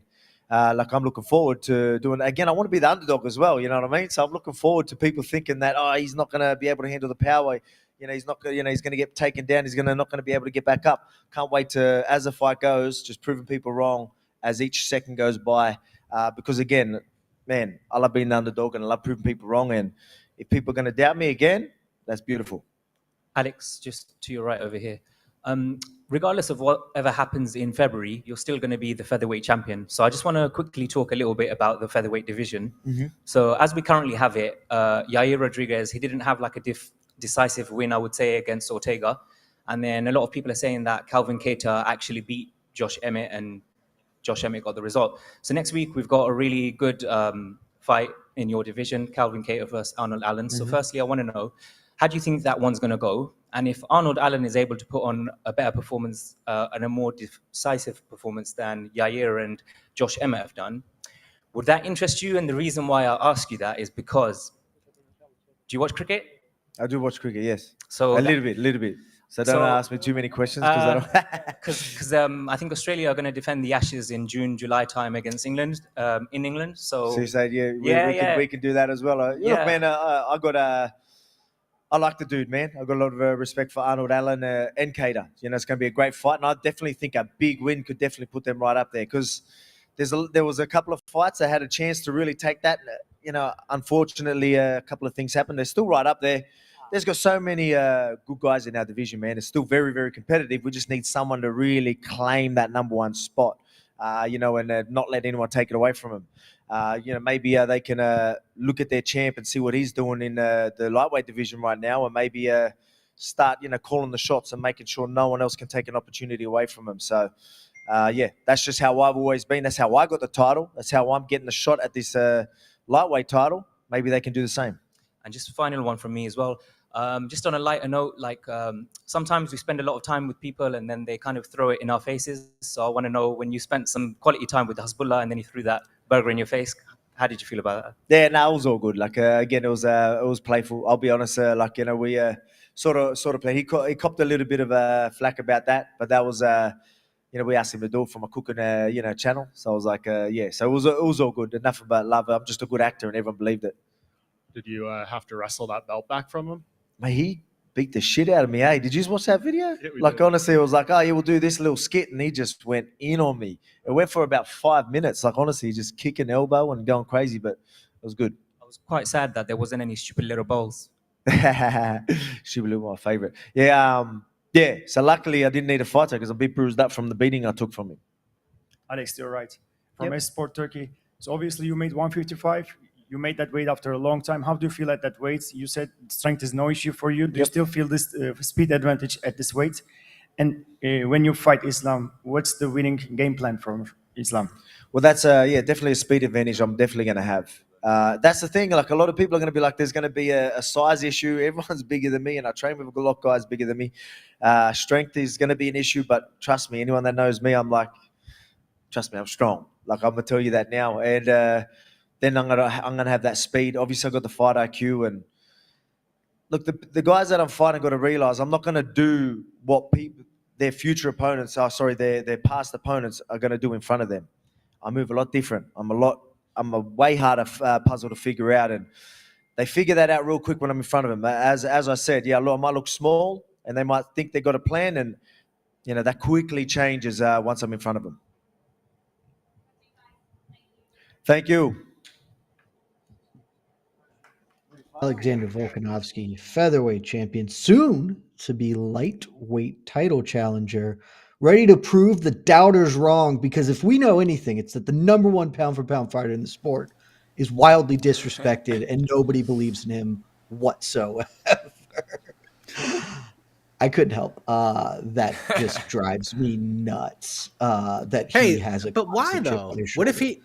Like, I'm looking forward to doing it. Again, I want to be the underdog as well, you know what I mean? So I'm looking forward to people thinking that, oh, he's not going to be able to handle the power. You know, he's not going to get taken down. He's not going to be able to get back up. Can't wait to, as the fight goes, just proving people wrong as each second goes by. Because again, man, I love being the underdog and I love proving people wrong. And if people are going to doubt me again, that's beautiful. Alex, just to your right over here. Regardless of whatever happens in February, you're still going to be the featherweight champion. So I just want to quickly talk a little bit about the featherweight division. Mm-hmm. So as we currently have it, Yair Rodriguez, he didn't have like a decisive win, I would say, against Ortega. And then a lot of people are saying that Calvin Kattar actually beat Josh Emmett, and Josh Emmett got the result. So next week, we've got a really good fight in your division, Calvin Kattar versus Arnold Allen. Mm-hmm. So firstly, I want to know, how do you think that one's going to go? And if Arnold Allen is able to put on a better performance and a more decisive performance than Yair and Josh Emmett have done, would that interest you? And the reason why I ask you that is because, do you watch cricket? I do watch cricket, yes. So a little bit. So don't ask me too many questions because I think Australia are going to defend the Ashes in June, July time against England, in England. So you say, we can do that as well. Look, man, I like the dude, man. I've got a lot of respect for Arnold Allen and Kattar. You know, it's going to be a great fight, and I definitely think a big win could definitely put them right up there, because there was a couple of fights that had a chance to really take that. You know, unfortunately, a couple of things happened. They're still right up there. There's got so many good guys in our division, man. It's still very, very competitive. We just need someone to really claim that number one spot, and not let anyone take it away from him. Maybe they can look at their champ and see what he's doing in the lightweight division right now, and maybe start, calling the shots and making sure no one else can take an opportunity away from him. So, that's just how I've always been. That's how I got the title. That's how I'm getting the shot at this lightweight title. Maybe they can do the same. And just a final one from me as well. Just on a lighter note, sometimes we spend a lot of time with people and then they kind of throw it in our faces. So I want to know, when you spent some quality time with Hasbullah and then he threw that burger in your face, how did you feel about that? Yeah, no, it was all good. Again, it was playful. I'll be honest. We sort of played. He copped a little bit of flack about that, but that was we asked him to do it from a cooking channel. So I was like, So it was all good. Enough about love. I'm just a good actor, and everyone believed it. Did you have to wrestle that belt back from him? He beat the shit out of me. Hey, did you watch that video? Like, honestly, it was like, oh, yeah, we'll do this little skit. And he just went in on me. It went for about 5 minutes. Like, honestly, just kicking elbow and going crazy, but it was good. I was quite sad that there wasn't any stupid little balls. She blew my favorite. Yeah, yeah. So luckily, I didn't need a fighter because I'm a bit bruised up from the beating I took from him. Alex, you're right. From Sport Turkey. So obviously you made 155. You made that weight after a long time. How do you feel at that weight? You said strength is no issue for you. Do you still feel this speed advantage at this weight? And when you fight Islam, what's the winning game plan from Islam? Well, that's definitely a speed advantage I'm definitely going to have. That's the thing. Like, a lot of people are going to be like, there's going to be a size issue. Everyone's bigger than me, and I train with a lot of guys bigger than me. Strength is going to be an issue, but trust me, anyone that knows me, I'm strong. Like, I'm gonna tell you that now, and then I'm gonna have that speed. Obviously, I've got the fight IQ, and look, the guys that I'm fighting got to realize I'm not gonna do what their future opponents their past opponents are gonna do in front of them. I move a lot different. I'm a way harder puzzle to figure out, and they figure that out real quick when I'm in front of them. As I said, I might look small, and they might think they got a plan, and that quickly changes once I'm in front of them. Thank you. Alexander Volkanovski, featherweight champion, soon to be lightweight title challenger, ready to prove the doubters wrong, because if we know anything, it's that the number one pound-for-pound fighter in the sport is wildly disrespected and nobody believes in him whatsoever. I couldn't help. That just drives me nuts. That he has a. But why though? on his What if shoulder. he?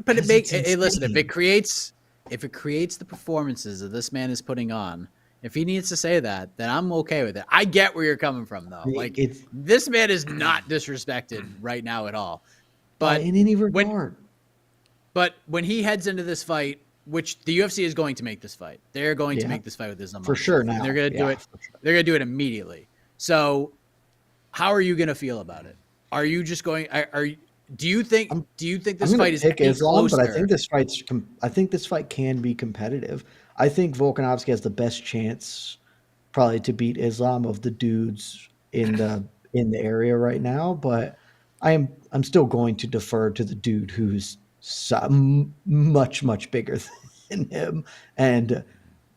But it makes. Hey, listen. If it creates the performances that this man is putting on, if he needs to say that, then I'm okay with it. I get where you're coming from, though. Like, this man is not disrespected right now at all. But in any regard. But when he heads into this fight, which the UFC is going to make this fight, they're going to make this fight with Islam For sure now. They're going to do it. They're going to do it immediately. So, how are you going to feel about it? Are you just going? Do you think this fight is pick Islam, closer? but I think this fight can be competitive. I think Volkanovski has the best chance, probably, to beat Islam of the dudes in the area right now. But I'm still going to defer to the dude who's much bigger than him, and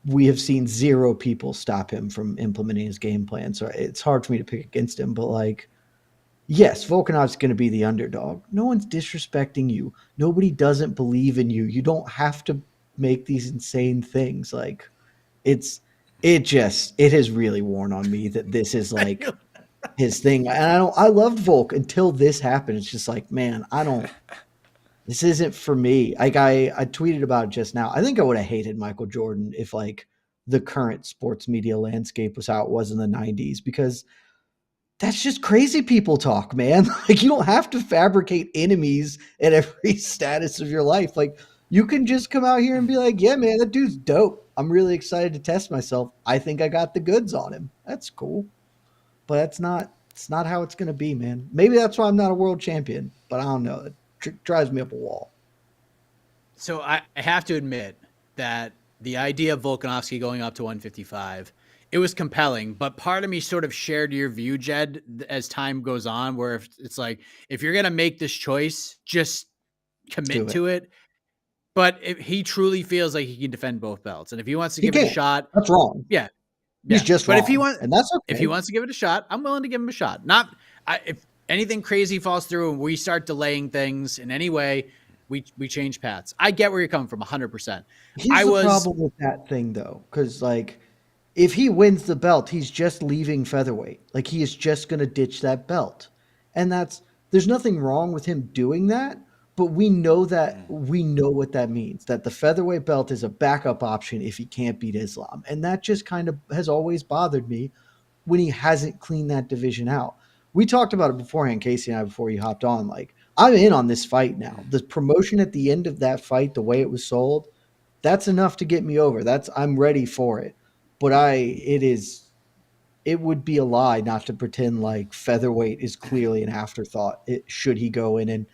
we have seen zero people stop him from implementing his game plan. So it's hard for me to pick against him. But like, yes, Volkanov's going to be the underdog. No one's disrespecting you. Nobody doesn't believe in you. You don't have to make these insane things. Like, it has really worn on me that this is like his thing. And I loved Volk until this happened. It's just like, man, this isn't for me. Like, I tweeted about it just now. I think I would have hated Michael Jordan if like the current sports media landscape was how it was in the 90s, because that's just crazy people talk, man. Like, you don't have to fabricate enemies at every status of your life. Like, you can just come out here and be like, yeah, man, that dude's dope. I'm really excited to test myself. I think I got the goods on him. That's cool. But it's not how it's going to be, man. Maybe that's why I'm not a world champion, but I don't know. It drives me up a wall. So I have to admit that the idea of Volkanovski going up to 155, it was compelling, but part of me sort of shared your view, Jed, as time goes on, where if it's like, if you're going to make this choice, just commit to it. But if he truly feels like he can defend both belts, and if he wants to give it a shot, that's wrong. Yeah. He's just but wrong. If he wants, and that's okay. If he wants to give it a shot, I'm willing to give him a shot. If anything crazy falls through and we start delaying things in any way, we change paths. I get where you're coming from 100%. Here's the problem with that thing, though, because like, if he wins the belt, he's just leaving featherweight. Like, he is just going to ditch that belt. And there's nothing wrong with him doing that, but we know what that means, that the featherweight belt is a backup option if he can't beat Islam. And that just kind of has always bothered me when he hasn't cleaned that division out. We talked about it beforehand, Casey and I, before you hopped on. Like, I'm in on this fight now. The promotion at the end of that fight, the way it was sold, that's enough to get me over. I'm ready for it. But it would be a lie not to pretend like featherweight is clearly an afterthought. Should he go in and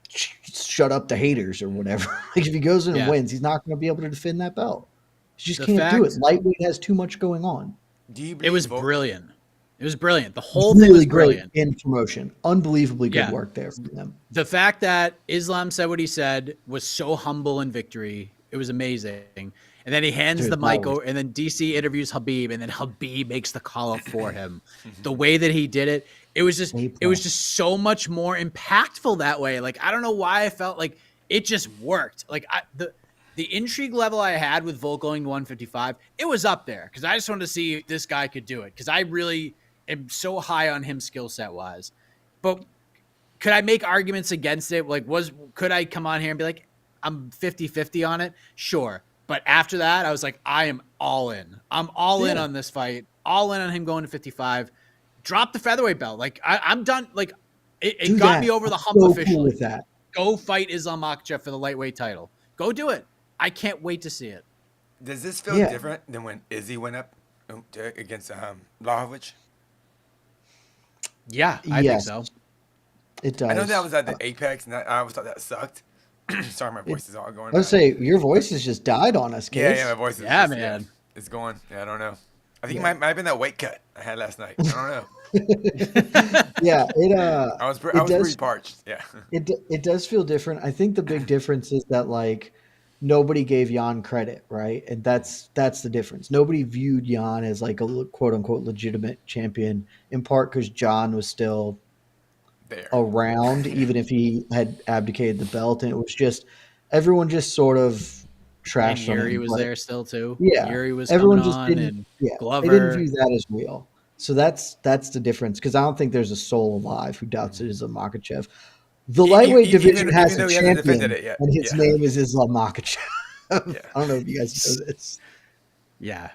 shut up the haters or whatever? Like, if he goes in and wins, he's not going to be able to defend that belt. He just The can't do it. fact- Lightweight has too much going on. It was brilliant. It was brilliant. The whole Really thing was great brilliant. in promotion. Unbelievably good Yeah. work there from them. The fact that Islam said what he said was so humble in victory. It was amazing. And then he hands Dude, the mic that was- over, and then DC interviews Habib, and then Habib makes the call up for him. The way that he did it, it was just so much more impactful that way. Like, I don't know why I felt like it just worked. Like the intrigue level I had with Volk going to 155, it was up there because I just wanted to see if this guy could do it because I really am so high on him skill set wise. But could I make arguments against it? Like, could I come on here and be like, I'm 50-50 on it? Sure. But after that, I was like, I am all in. I'm all in on this fight. All in on him going to 55. Drop the featherweight belt. Like, I'm done. Like, it got me over the hump officially. Cool with that. Go fight Islam Makhachev for the lightweight title. Go do it. I can't wait to see it. Does this feel different than when Izzy went up against Blachowicz? Yeah, I think so. It does. I know that was at the Apex, and I always thought that sucked. Sorry, my voice is all going. I would say your voice has just died on us, kids. Yeah, my voice is man. It's going. Yeah, I don't know. I think it might have been that weight cut I had last night. I don't know. Yeah, I was pretty parched. Yeah. It does feel different. I think the big difference is that like nobody gave Jan credit, right? And that's the difference. Nobody viewed Jan as like a quote unquote legitimate champion, in part because Jan was still around, even if he had abdicated the belt, and it was just everyone just sort of trashed And Yuri him. was But there still too. yeah, Yuri was everyone coming just on, didn't. and Yeah, Glover. they didn't view that as real. So that's the difference, because I don't think there's a soul alive who doubts it is a Makhachev. The lightweight division has even though a he hasn't champion, defended it yet. and his Yeah. name is Islam Makhachev. I don't know if you guys know this. Yeah.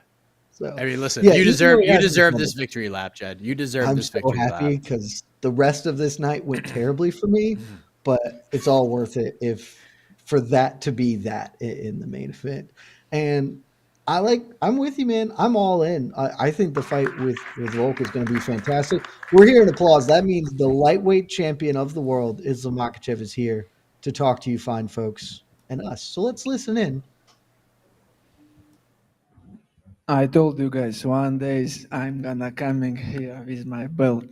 So I mean, listen, yeah, you even deserve though he hasn't this defended it, victory lap, Jed. You deserve I'm this so victory happy lap. because the rest of this night went terribly for me, but it's all worth it if for that to be that in the main event. And I'm with you, man. I'm all in. I think the fight with Volk is going to be fantastic. We're hearing applause. That means the lightweight champion of the world, Islam Makhachev, is here to talk to you fine folks and us. So let's listen in. I told you guys one day I'm gonna coming here with my belt.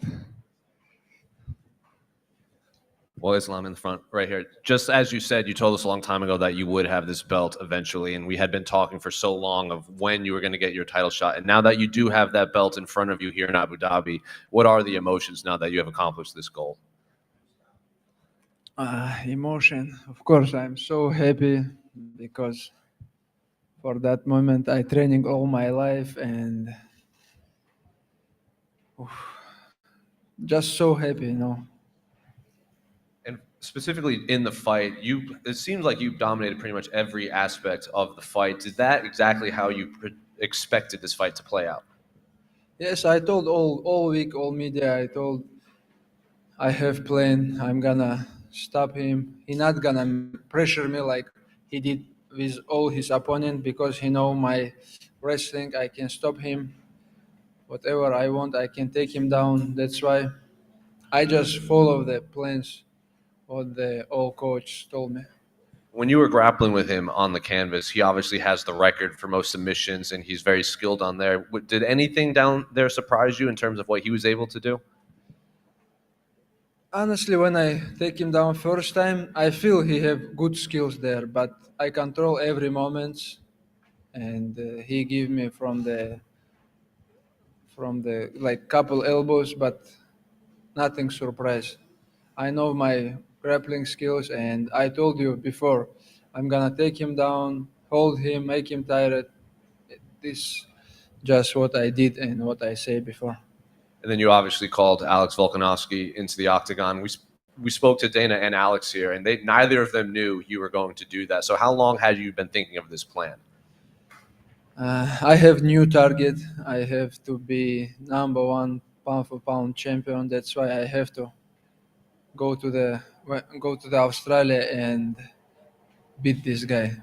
Well, Islam in the front right here. Just as you said, you told us a long time ago that you would have this belt eventually, and we had been talking for so long of when you were going to get your title shot. And now that you do have that belt in front of you here in Abu Dhabi, what are the emotions now that you have accomplished this goal? Emotion. Of course, I'm so happy because for that moment I training all my life and just so happy, And specifically in the fight, it seems like you dominated pretty much every aspect of the fight. Is that exactly how you expected this fight to play out? Yes, I told all week, all media, I told I have plan. I'm gonna stop him. He not gonna pressure me like he did with all his opponent because he know my wrestling. I can stop him. Whatever I want, I can take him down. That's why I just follow the plans what the old coach told me. When you were grappling with him on the canvas, he obviously has the record for most submissions, and he's very skilled on there. Did anything down there surprise you in terms of what he was able to do? Honestly, when I take him down first time, I feel he have good skills there, but I control every moment, and he give me from the like couple elbows, but nothing surprise. I know my grappling skills, and I told you before, I'm gonna take him down, hold him, make him tired. This just what I did and what I say before. And then you obviously called Alex Volkanovski into the octagon. We spoke to Dana and Alex here, and neither of them knew you were going to do that. So how long had you been thinking of this plan? I have new target. I have to be #1 pound for pound champion. That's why I have to go to the Australia and beat this guy.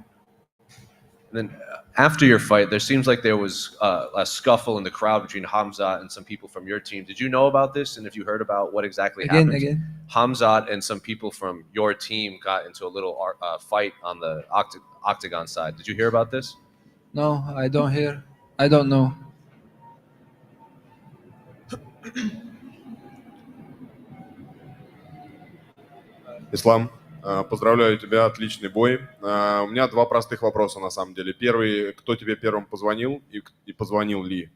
And then after your fight, there seems like there was a scuffle in the crowd between Hamzat and some people from your team. Did you know about this? And if you heard about what exactly happened? Again. Hamzat and some people from your team got into a little fight on the octagon side. Did you hear about this? No, I don't hear. I don't know. Ислам, поздравляю тебя, отличный бой. У меня два простых вопроса на самом деле. Первый, кто тебе первым позвонил и позвонил ли?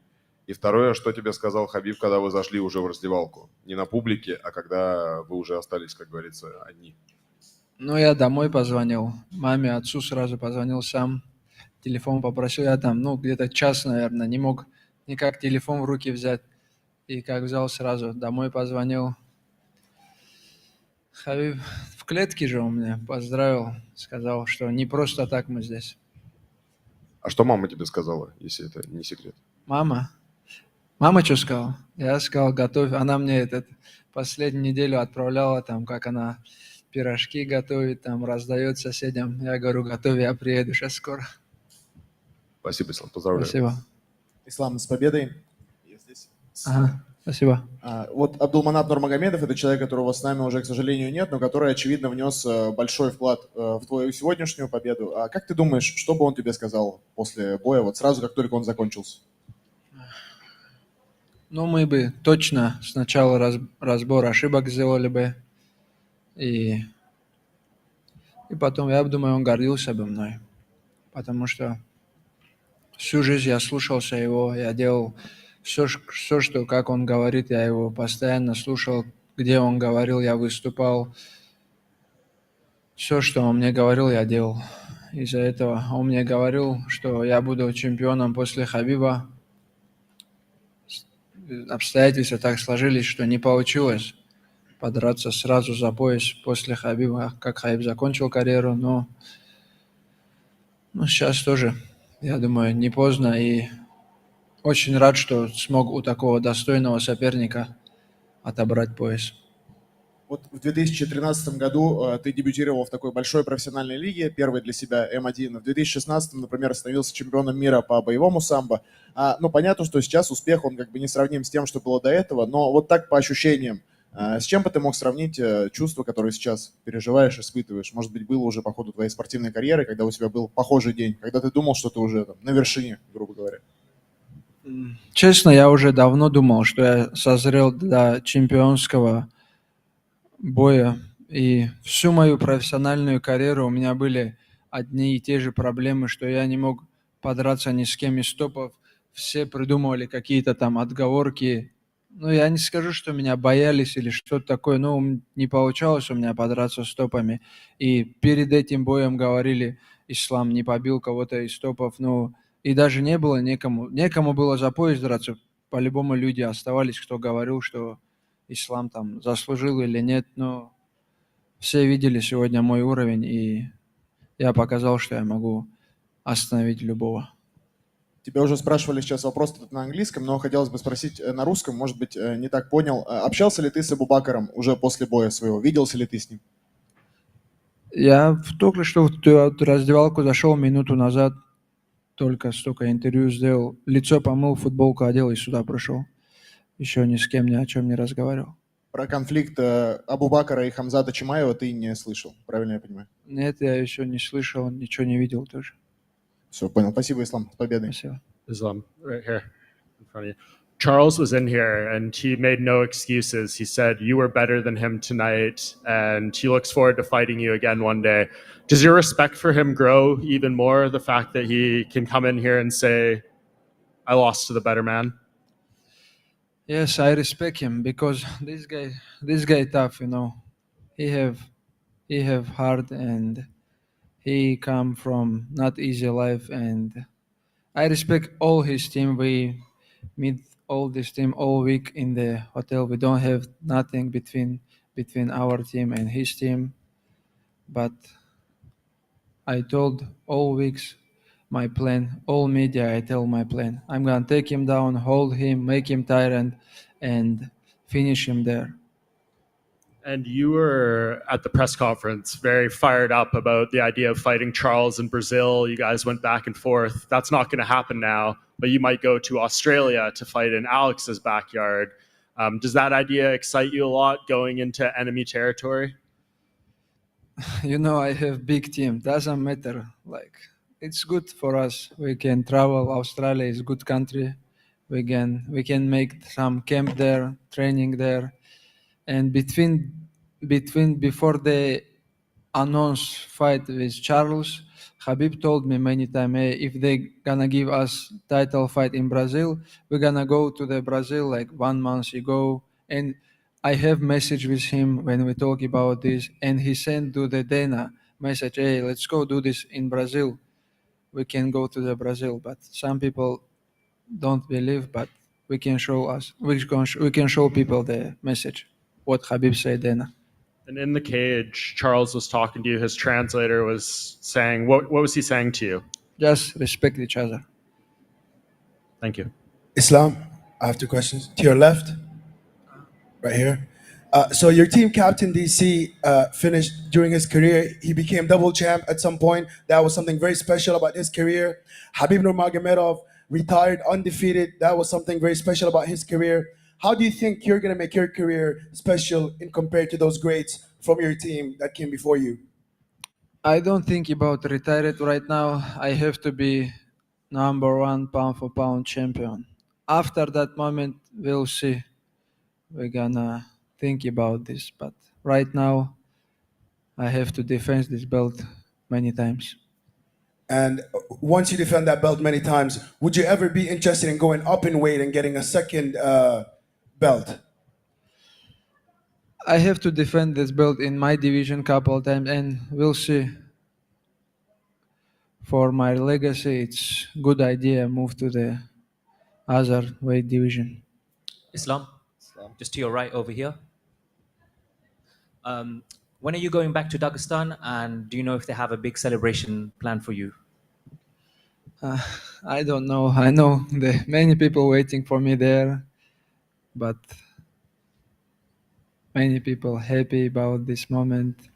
И второе, что тебе сказал Хабиб, когда вы зашли уже в раздевалку? Не на публике, а когда вы уже остались, как говорится, одни. Ну, я домой позвонил. Маме, отцу сразу позвонил сам. Телефон попросил. Я там, где-то час, наверное, не мог никак телефон в руки взять. И как взял сразу, домой позвонил. Хабиб в клетке же у меня поздравил. Сказал, что не просто так мы здесь. А что мама тебе сказала, если это не секрет? Мама? Мама что сказала? Я сказал, готовь. Она мне последнюю неделю отправляла, там, как она пирожки готовит, там, раздает соседям. Я говорю, готовь, я приеду сейчас скоро. Спасибо, Ислам, поздравляю. Спасибо. Ислам, с победой. Я здесь. Ага, спасибо. Вот Абдулманап Нурмагомедов – это человек, которого с нами уже, к сожалению, нет, но который, очевидно, внес большой вклад в твою сегодняшнюю победу. А как ты думаешь, что бы он тебе сказал после боя, вот сразу, как только он закончился? Ну, мы бы точно сначала разбор ошибок сделали бы. И потом, я думаю, он гордился бы мной. Потому что всю жизнь я слушался его, я делал все, что, как он говорит, я его постоянно слушал, где он говорил, я выступал. Все, что он мне говорил, я делал. Из-за этого он мне говорил, что я буду чемпионом после Хабиба. Обстоятельства так сложились, что не получилось подраться сразу за пояс после Хабиба, как Хабиб закончил карьеру, но сейчас тоже, я думаю, не поздно, и очень рад, что смог у такого достойного соперника отобрать пояс. Вот в 2013 году ты дебютировал в такой большой профессиональной лиге, первой для себя М1. В 2016, например, становился чемпионом мира по боевому самбо. Ну, понятно, что сейчас успех, он как бы не сравним с тем, что было до этого, но вот так по ощущениям, с чем бы ты мог сравнить чувства, которые сейчас переживаешь, испытываешь? Может быть, было уже по ходу твоей спортивной карьеры, когда у тебя был похожий день, когда ты думал, что ты уже там, на вершине, грубо говоря? Честно, я уже давно думал, что я созрел для чемпионского боя. И всю мою профессиональную карьеру у меня были одни и те же проблемы, что я не мог подраться ни с кем из топов. Все придумывали какие-то там отговорки. Ну, я не скажу, что меня боялись или что-то такое, но не получалось у меня подраться с топами. И перед этим боем говорили, Ислам не побил кого-то из топов. Ну, и даже не было некому было за пояс драться. По-любому люди оставались, кто говорил, что Ислам там заслужил или нет, но все видели сегодня мой уровень, и я показал, что я могу остановить любого. Тебя уже спрашивали сейчас вопрос этот на английском, но хотелось бы спросить на русском, может быть, не так понял. Общался ли ты с Абу Бакаром уже после боя своего? Виделся ли ты с ним? Я только что в раздевалку зашел минуту назад, только столько интервью сделал, лицо помыл, футболку одел и сюда пришел. Еще ни с кем ни о чем не разговаривал. Про конфликт Абу Бакара и Хамзата Чимаева ты не слышал, правильно я понимаю? Нет, я еще не слышал, ничего не видел тоже. Все, понял. Спасибо, Ислам. С победой. Спасибо. Islam, right here in front of you. Charles was in here and he made no excuses. He said you were better than him tonight and he looks forward to fighting you again one day. Does your respect for him grow even more, the fact that he can come in here and say, I lost to the better man? Yes, I respect him because this guy tough, you know. He have heart and he come from not easy life, and I respect all his team. We meet all this team all week in the hotel. We don't have nothing between our team and his team, but I told all weeks my plan, all media, I tell my plan. I'm gonna take him down, hold him, make him tired, and finish him there. And you were at the press conference very fired up about the idea of fighting Charles in Brazil. You guys went back and forth. That's not going to happen now, but you might go to Australia to fight in Alex's backyard. Does that idea excite you a lot, going into enemy territory? You know, I have big team. Doesn't matter. Like it's good for us. We can travel. Australia is a good country. We can make some camp there, training there, and before the announce fight with Charles, Habib told me many times, hey, if they gonna give us title fight in Brazil, we're gonna go to the Brazil like 1 month ago. And I have message with him when we talk about this, and he sent to the Dana message, hey, let's go do this in Brazil. We can go to the Brazil, but some people don't believe, but we can show people the message, what Habib said, Dana. And in the cage, Charles was talking to you. His translator was saying, what was he saying to you? Just respect each other. Thank you. Islam, I have 2 questions. To your left, right here. So your team captain, DC, finished during his career. He became double champ at some point. That was something very special about his career. Habib Nurmagomedov retired undefeated. That was something very special about his career. How do you think you're going to make your career special in compared to those greats from your team that came before you? I don't think about retired right now. I have to be #1 pound for pound champion. After that moment, we'll see. We're gonna think about this, but right now, I have to defend this belt many times. And once you defend that belt many times, would you ever be interested in going up in weight and getting a second belt? I have to defend this belt in my division couple of times, and we'll see. For my legacy, it's good idea move to the other weight division. Islam, just to your right over here. When are you going back to Dagestan, and do you know if they have a big celebration planned for you? I don't know. I know the many people waiting for me there, but many people happy about this moment.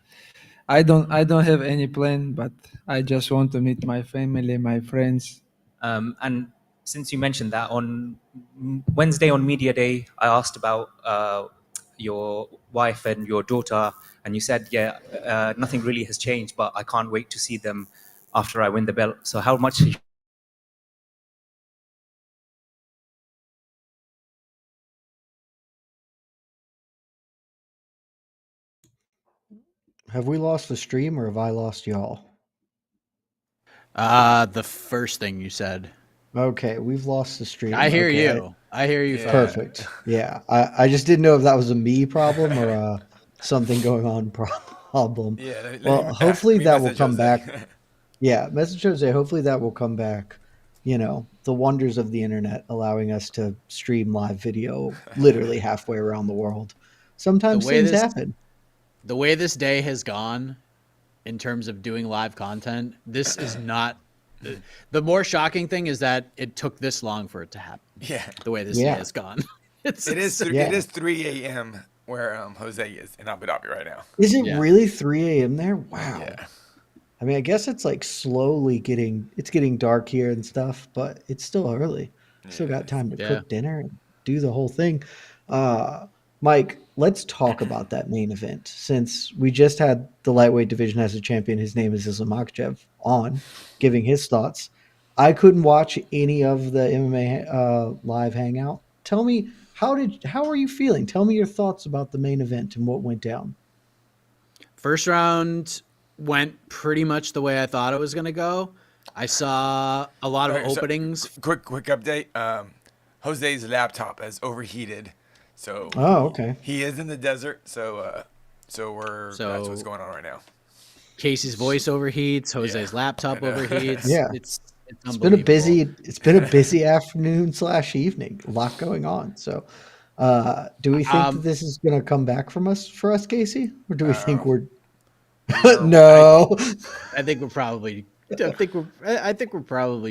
I don't have any plan, but I just want to meet my family, my friends. And since you mentioned that, on Wednesday on Media Day, I asked about your wife and your daughter, and you said, nothing really has changed, but I can't wait to see them after I win the belt. So how much... Have we lost the stream or have I lost y'all? The first thing you said. Okay, we've lost the stream. I hear Okay, you. I hear you. Perfect. Yeah, I just didn't know if that was a me problem or something going on problem. Yeah. Well, hopefully that will come back. Yeah, message Jose. Hopefully that will come back. You know, the wonders of the internet allowing us to stream live video literally halfway around the world. Sometimes things happen. The way this day has gone in terms of doing live content, this is not... The more shocking thing is that it took this long for it to happen. Yeah. The way this day has gone. It is 3 a.m. where Jose is in Abu Dhabi right now. Is it really 3 a.m. there? Wow. Yeah. I mean, I guess it's like slowly getting dark here and stuff, but it's still early. Still got time to cook dinner and do the whole thing. Mike, let's talk about that main event. Since we just had the lightweight division as a champion, his name is Makhachev, on giving his thoughts. I couldn't watch any of the MMA live hangout. Tell me, how are you feeling? Tell me your thoughts about the main event and what went down. First round went pretty much the way I thought it was going to go. I saw a lot of openings. Quick update. Jose's laptop has overheated. So okay. He is in the desert, so that's what's going on right now. Casey's voice overheats, Jose's laptop overheats. Yeah. It's been a busy afternoon / evening. A lot going on. So do we think that this is gonna come back for us, Casey? Or do we think we're no? I think we're probably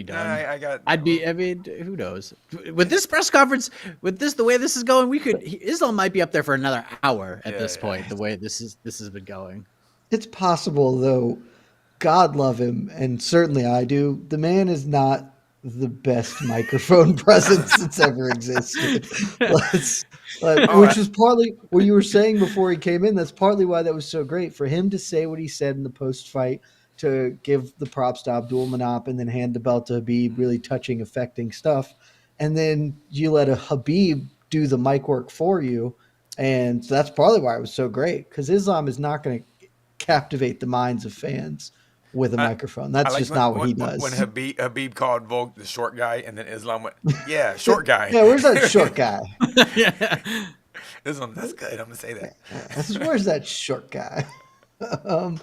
done. I mean, who knows? With this press conference, the way this is going, Islam might be up there for another hour at this point. The way this has been going, it's possible though. God love him, and certainly I do. The man is not the best microphone presence that's ever existed. Which is partly what you were saying before he came in. That's partly why that was so great for him to say what he said in the post-fight, to give the props to Abdul Manap and then hand the belt to Habib, really touching, affecting stuff. And then you let a Habib do the mic work for you. And that's probably why it was so great, because Islam is not going to captivate the minds of fans with a microphone. That's just not what he does. When Habib called Volk the short guy, and then Islam went, "Yeah, short guy." Yeah, where's that short guy? Islam, that's good. I'm gonna say that. Where's that short guy? So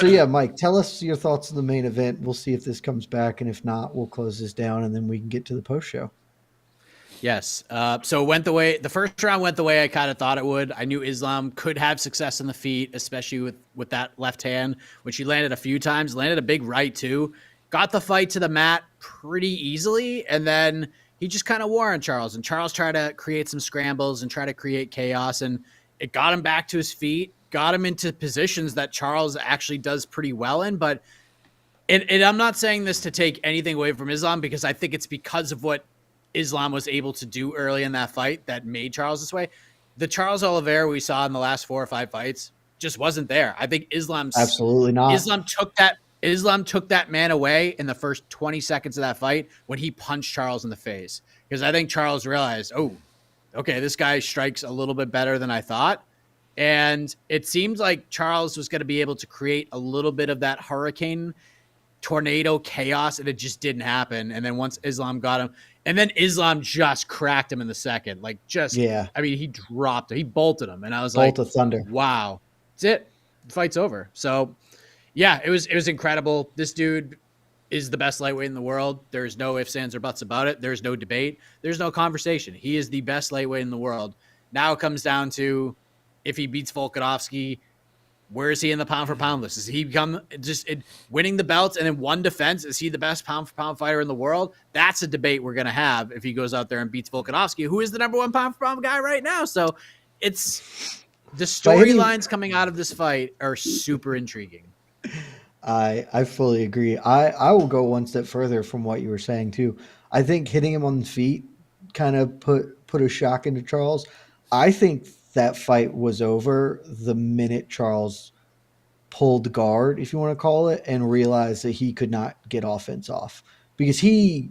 yeah, Mike, tell us your thoughts on the main event. We'll see if this comes back, and if not, we'll close this down, and then we can get to the post show. Yes. So it went the first round went the way I kind of thought it would. I knew Islam could have success on the feet, especially with that left hand, which he landed a few times, landed a big right too, got the fight to the mat pretty easily. And then he just kind of wore on Charles, and Charles tried to create some scrambles and try to create chaos, and it got him back to his feet, got him into positions that Charles actually does pretty well in. But and I'm not saying this to take anything away from Islam, because I think it's because of what Islam was able to do early in that fight that made Charles this way. The Charles Oliveira we saw in the last 4 or 5 fights just wasn't there. I think Absolutely not. Islam took that man away in the first 20 seconds of that fight when he punched Charles in the face, because I think Charles realized, oh, okay, this guy strikes a little bit better than I thought. And it seemed like Charles was going to be able to create a little bit of that hurricane, tornado chaos, and it just didn't happen. And then once Islam got him, and then Islam just cracked him in the second. Like, I mean, he dropped him. He bolted him. And I was Bolt of thunder. Wow. That's it. The fight's over. So, yeah, it was incredible. This dude is the best lightweight in the world. There's no ifs, ands, or buts about it. There's no debate. There's no conversation. He is the best lightweight in the world. Now it comes down to, if he beats Volkanovski, where is he in the pound for pound list? Is he become winning the belts and in one defense? Is he the best pound for pound fighter in the world? That's a debate we're going to have if he goes out there and beats Volkanovski, who is the number 1 pound for pound guy right now. So it's the storylines coming out of this fight are super intriguing. I fully agree. I will go one step further from what you were saying too. I think hitting him on the feet kind of put a shock into Charles. I think that fight was over the minute Charles pulled guard, if you want to call it, and realized that he could not get offense off, because he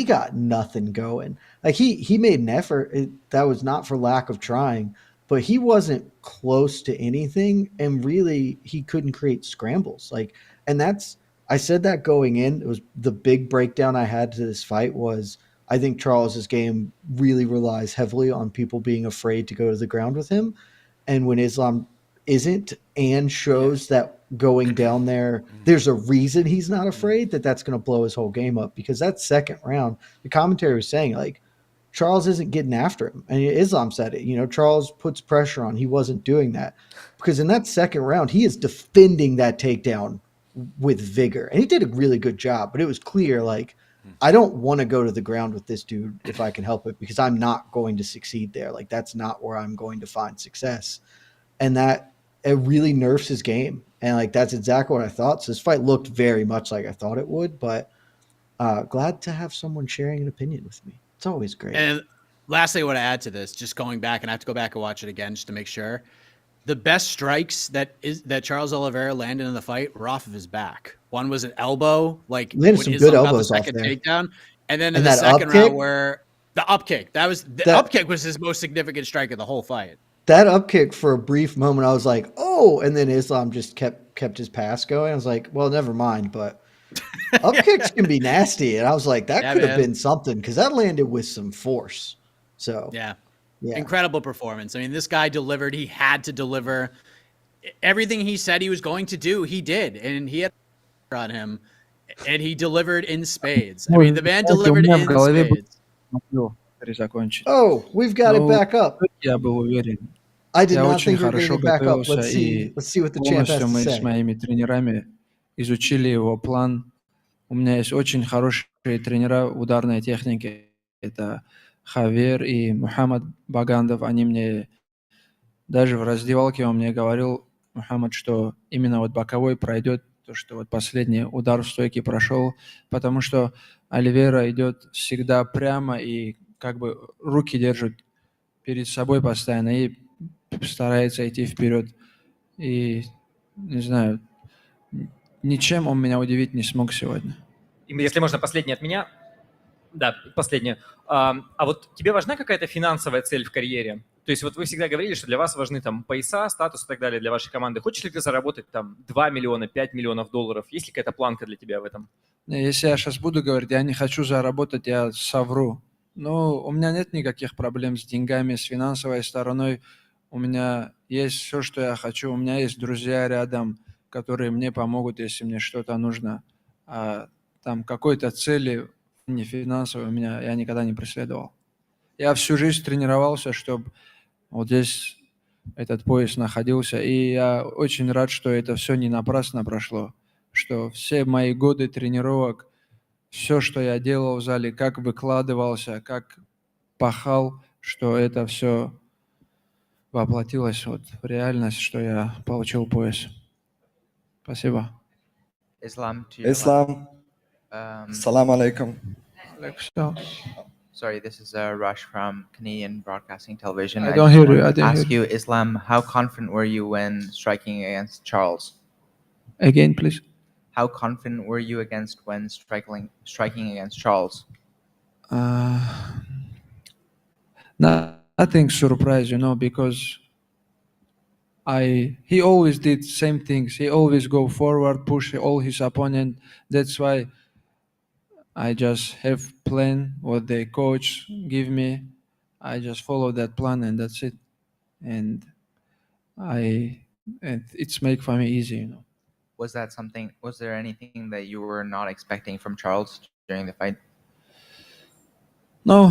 got nothing going. Like he made an effort. That was not for lack of trying, but he wasn't close to anything, and really he couldn't create scrambles. I said that going in. It was the big breakdown I had to this fight was, I think Charles's game really relies heavily on people being afraid to go to the ground with him. And when Islam isn't and shows that going down there, there's a reason he's not afraid, that's going to blow his whole game up. Because that second round, the commentary was saying, like, Charles isn't getting after him. And Islam said it, Charles puts pressure on. He wasn't doing that. Because in that second round, he is defending that takedown with vigor. And he did a really good job. But it was clear, like, I don't want to go to the ground with this dude if I can help it, because I'm not going to succeed there. Like, that's not where I'm going to find success. And it really nerfs his game. And like, that's exactly what I thought. So this fight looked very much like I thought it would, but glad to have someone sharing an opinion with me. It's always great. And lastly, I want to add to this, just going back, and I have to go back and watch it again just to make sure. The best strikes that Charles Oliveira landed in the fight were off of his back. One was an elbow, like landed some good elbows off there. Takedown, and then in the second round, where the up kick, up kick was his most significant strike of the whole fight. That up kick, for a brief moment, I was like, oh, and then Islam just kept his pass going. I was like, well, never mind, but up kicks can be nasty, and I was like, that could have been something, because that landed with some force. So yeah. Incredible performance. I mean, this guy delivered. He had to deliver. Everything he said he was going to do, he did. And he had on him, and he delivered in spades. I mean, the man delivered in spades. Oh, we've got it back up. I did not think you were getting it back up. Let's see what the champ has to say. С моими тренерами изучили его план. У меня есть очень хорошие тренера ударной техники. Это Хавер и Мухаммад Багандов. Они мне даже в раздевалке он мне говорил, Мухаммад, что именно вот боковой пройдет, то, что вот последний удар в стойке прошел, потому что Оливейра идет всегда прямо и как бы руки держит перед собой постоянно и старается идти вперед. И, не знаю, ничем он меня удивить не смог сегодня. И если можно, последнее от меня. Да, последнее. А вот тебе важна какая-то финансовая цель в карьере? То есть вот вы всегда говорили, что для вас важны там пояса, статус и так далее для вашей команды. Хочешь ли ты заработать там 2 миллиона, 5 миллионов долларов? Есть ли какая-то планка для тебя в этом? Если я сейчас буду говорить, я не хочу заработать, я совру. Но у меня нет никаких проблем с деньгами, с финансовой стороной. У меня есть все, что я хочу. У меня есть друзья рядом, которые мне помогут, если мне что-то нужно. А там какой-то цели не финансовой я никогда не преследовал. Я всю жизнь тренировался, чтобы вот здесь этот пояс находился. И я очень рад, что это все не напрасно прошло. Что все мои годы тренировок, все, что я делал в зале, как выкладывался, как пахал, что это все воплотилось вот в реальность, что я получил пояс. Спасибо. Islam to Islam. Salam alaikum. Sorry, this is Rush from Canadian Broadcasting Television. I don't hear you. I didn't ask hear you, Islam, how confident were you when striking against Charles? Again, please. How confident were you when striking against Charles? Nothing surprised, because he always did same things. He always go forward, push all his opponent. That's why I just have plan what the coach give me. I just follow that plan and that's it. And it's make for me easy, Was there anything that you were not expecting from Charles during the fight? No.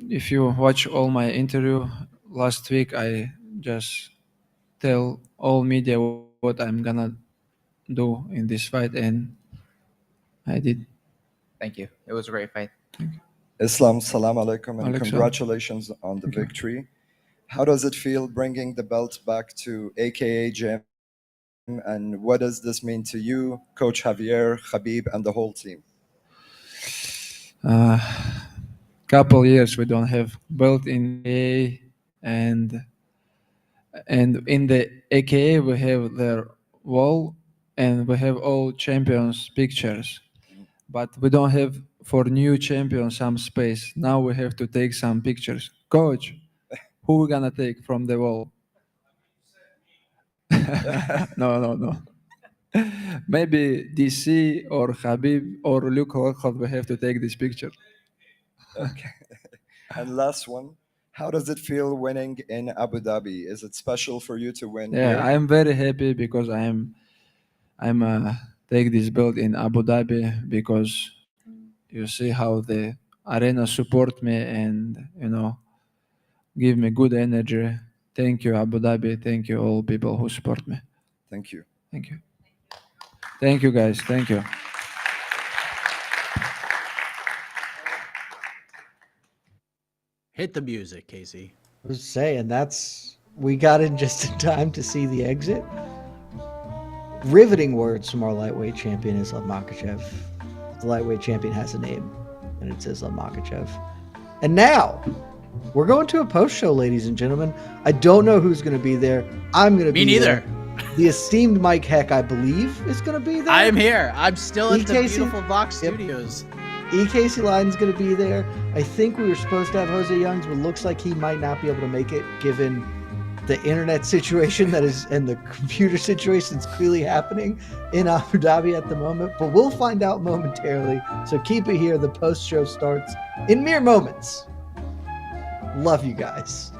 If you watch all my interview last week, I just tell all media what I'm gonna do in this fight, and I did. Thank you. It was a great fight. Islam, salam alaikum, and Alaikum. congratulations on the victory. How does it feel bringing the belt back to AKA Gym? And what does this mean to you, Coach Javier, Khabib, and the whole team? Couple years we don't have belt in AKA, and in the AKA we have their wall and we have all champions pictures, but we don't have for new champions some space. Now we have to take some pictures. Coach, who we gonna take from the wall? No. Maybe DC or Khabib or Luke Rockhold will have to take this picture. Okay. And last one, how does it feel winning in Abu Dhabi? Is it special for you to win Yeah, here? I am very happy because I'm take this belt in Abu Dhabi because you see how the arena support me and give me good energy. Thank you, Abu Dhabi. Thank you, all people who support me. Thank you. Thank you. Thank you, guys. Thank you. Hit the music, Casey. I was saying we got in just in time to see the exit. Riveting words from our lightweight champion Islam Makhachev. The lightweight champion has a name, and it's Islam Makhachev. And now we're going to a post show, ladies and gentlemen. I don't know who's going to be there. I'm going to be neither. There. The esteemed Mike Heck, I believe, is going to be there. I am here. I'm still at the EKC beautiful Vox Studios. Casey Lyden's going to be there. I think we were supposed to have Jose Youngs, but looks like he might not be able to make it given the internet situation and the computer situation that's clearly happening in Abu Dhabi at the moment. But we'll find out momentarily. So keep it here. The post show starts in mere moments. Love you guys.